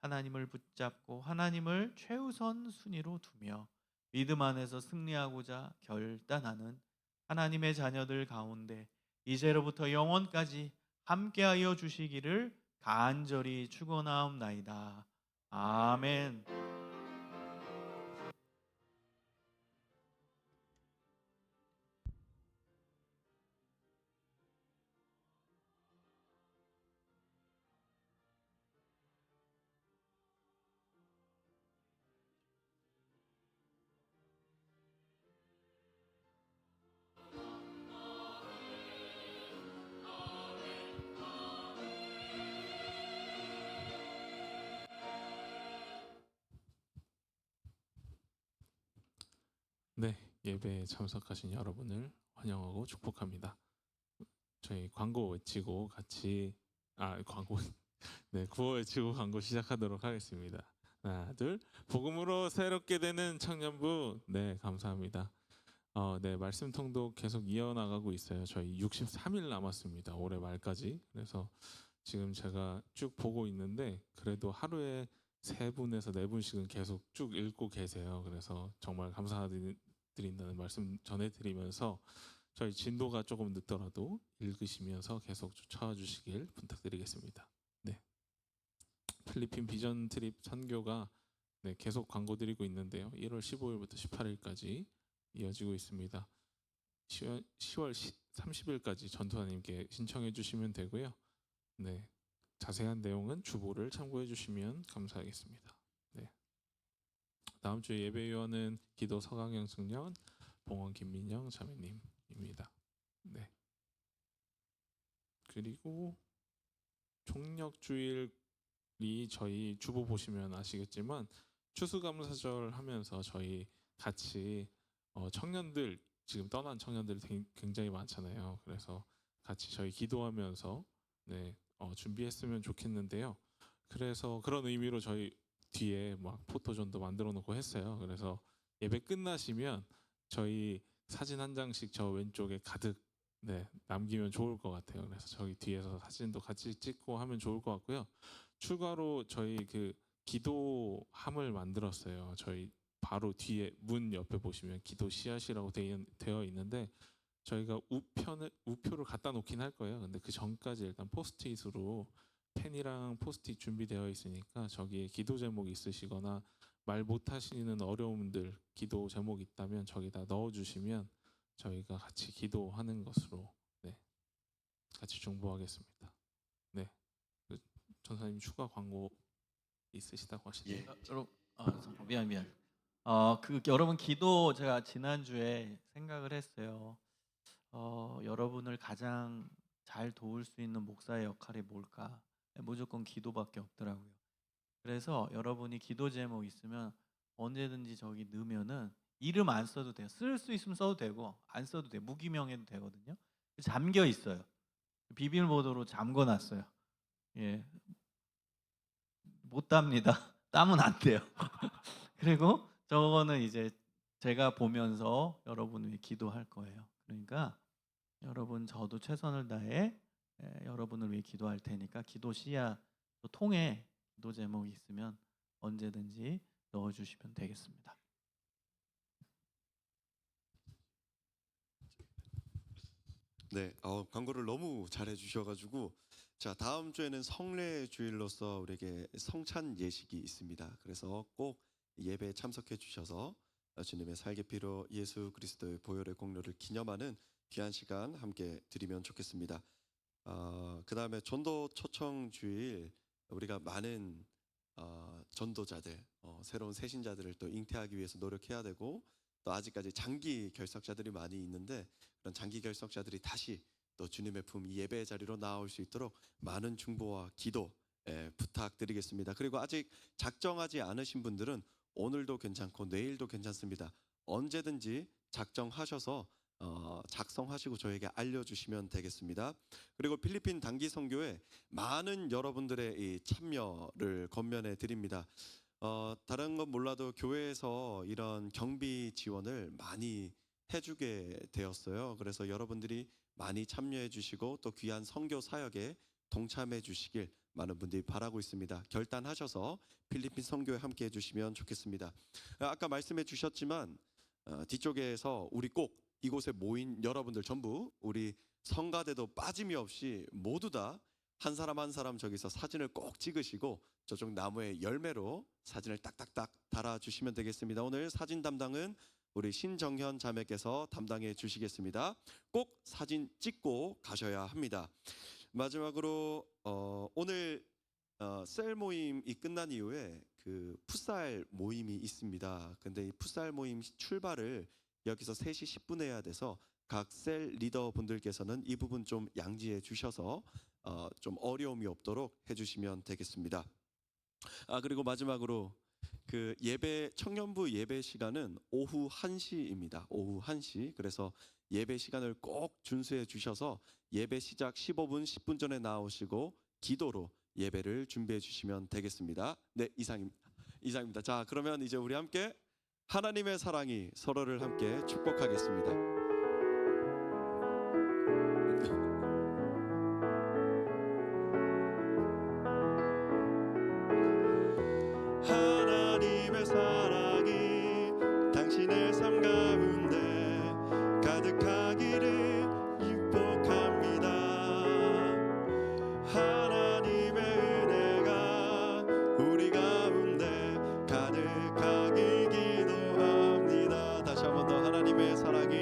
하나님을 붙잡고 하나님을 최우선 순위로 두며 믿음 안에서 승리하고자 결단하는 하나님의 자녀들 가운데 이제로부터 영원까지 함께하여 주시기를 간절히 축원하옵나이다. 아멘. 네, 예배에 참석하신 여러분을 환영하고 축복합니다. 저희 광고 외치고 같이 광고 네, 구호 외치고 광고 시작하도록 하겠습니다. 하나, 둘. 복음으로 새롭게 되는 청년부. 네, 감사합니다. 네, 말씀 통독 계속 이어나가고 있어요. 저희 63일 남았습니다. 올해 말까지. 그래서 지금 제가 쭉 보고 있는데 그래도 하루에 3분에서 4분씩은 계속 쭉 읽고 계세요. 그래서 정말 감사드린다는 말씀 전해드리면서 저희 진도가 조금 늦더라도 읽으시면서 계속 쫓아와 주시길 부탁드리겠습니다. 네, 필리핀 비전 트립 선교가 네, 계속 광고 드리고 있는데요. 1월 15일부터 18일까지 이어지고 있습니다. 10월 30일까지 전투하님께 신청해 주시면 되고요. 네, 자세한 내용은 주보를 참고해 주시면 감사하겠습니다. 네, 다음 주 예배위원은 기도 서강영 승려, 봉원 김민영 자매님입니다. 네, 그리고 총력주일이 저희 주보 보시면 아시겠지만 추수감사절 하면서 저희 같이 청년들 지금 떠난 청년들이 굉장히 많잖아요. 그래서 같이 저희 기도하면서 네, 준비했으면 좋겠는데요. 그래서 그런 의미로 저희 뒤에 막 포토존도 만들어 놓고 했어요. 그래서 예배 끝나시면 저희 사진 한 장씩 저 왼쪽에 가득 남기면 좋을 것 같아요. 그래서 저기 뒤에서 사진도 같이 찍고 하면 좋을 것 같고요. 추가로 저희 그 기도함을 만들었어요. 저희 바로 뒤에 문 옆에 보시면 기도 씨앗이라고 되어 있는데 저희가 우표를 갖다 놓긴 할 거예요. 근데 그 전까지 일단 포스트잇으로 펜이랑 포스트잇 준비되어 있으니까 저기에 기도 제목 있으시거나 말 못하시는 어려움들 기도 제목 있다면 저기다 넣어주시면 저희가 같이 기도하는 것으로 같이 중보하겠습니다. 네, 그 전사님 추가 광고 있으시다고 하시죠? 예. 여러분, 잠깐, 미안. 그 여러분 기도 제가 지난주에 생각을 했어요. 여러분을 가장 잘 도울 수 있는 목사의 역할이 뭘까? 무조건 기도밖에 없더라고요. 그래서 여러분이 기도 제목 있으면 언제든지 저기 넣으면은 이름 안 써도 돼요. 쓸 수 있으면 써도 되고 안 써도 돼요. 무기명해도 되거든요. 잠겨 있어요. 비밀번호로 잠궈 놨어요. 예, 못 답니다. 따면 안 돼요. 그리고 저거는 이제 제가 보면서 여러분 위해 기도할 거예요. 그러니까 여러분 저도 최선을 다해 여러분을 위해 기도할 테니까 기도 씨앗 통에 기도 제목이 있으면 언제든지 넣어주시면 되겠습니다. 네, 광고를 너무 잘해 주셔가지고 자, 다음 주에는 성례 주일로서 우리에게 성찬 예식이 있습니다. 그래서 꼭 예배에 참석해 주셔서 주님의 살게 피로 예수 그리스도의 보혈의 공로를 기념하는 귀한 시간 함께 드리면 좋겠습니다. 그 다음에 전도 초청 주일 우리가 많은 전도자들, 새로운 새신자들을 또 잉태하기 위해서 노력해야 되고 또 아직까지 장기 결석자들이 많이 있는데 그런 장기 결석자들이 다시 또 주님의 품 이 예배의 자리로 나올 수 있도록 많은 중보와 기도 부탁드리겠습니다. 그리고 아직 작정하지 않으신 분들은 오늘도 괜찮고 내일도 괜찮습니다. 언제든지 작정하셔서 작성하시고 저에게 알려주시면 되겠습니다. 그리고 필리핀 단기 선교에 많은 여러분들의 이 참여를 권면해 드립니다. 다른 건 몰라도 교회에서 이런 경비 지원을 많이 해주게 되었어요. 그래서 여러분들이 많이 참여해 주시고 또 귀한 선교 사역에 동참해 주시길 많은 분들이 바라고 있습니다. 결단하셔서 필리핀 선교에 함께 해주시면 좋겠습니다. 아까 말씀해 주셨지만 뒤쪽에서 우리 꼭 이곳에 모인 여러분들 전부 우리 성가대도 빠짐이 없이 모두 다 한 사람 한 사람 저기서 사진을 꼭 찍으시고 저쪽 나무의 열매로 사진을 딱딱딱 달아주시면 되겠습니다. 오늘 사진 담당은 우리 신정현 자매께서 담당해 주시겠습니다. 꼭 사진 찍고 가셔야 합니다. 마지막으로 오늘 셀 모임이 끝난 이후에 그 풋살 모임이 있습니다. 근데 이 풋살 모임 출발을 여기서 3시 10분에 해야 돼서 각 셀 리더 분들께서는 이 부분 좀 양지해 주셔서 좀 어려움이 없도록 해주시면 되겠습니다. 그리고 마지막으로 그 예배 청년부 예배 시간은 오후 1시입니다. 오후 1시. 그래서 예배 시간을 꼭 준수해 주셔서 예배 시작 15분 10분 전에 나오시고 기도로 예배를 준비해 주시면 되겠습니다. 네, 이상입니다. 자, 그러면 이제 우리 함께 하나님의 사랑이 서로를 함께 축복하겠습니다. 하나님의 사랑이 당신의 삶 가운데 가득하기를 축복합니다. 하나님의 은혜가 우리 가운데 가득하길 기도합니다. 다시 한 번 더 하나님의 사랑이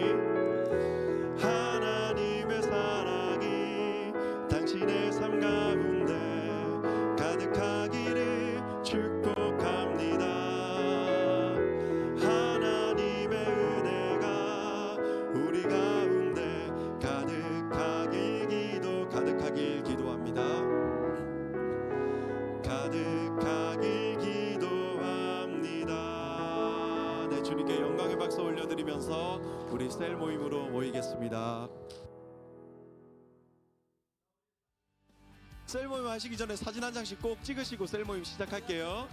당신의 삶 가운데 가득하기를 축복합니다. 하나님의 은혜가 우리 가운데 가득하길 기도합니다. 가득하길 기도합니다. 네, 주님께 영광의 박수 올려드리면서 우리 셀 모임으로 모이겠습니다. 셀 모임 하시기 전에 사진 한 장씩 꼭 찍으시고 셀 모임 시작할게요.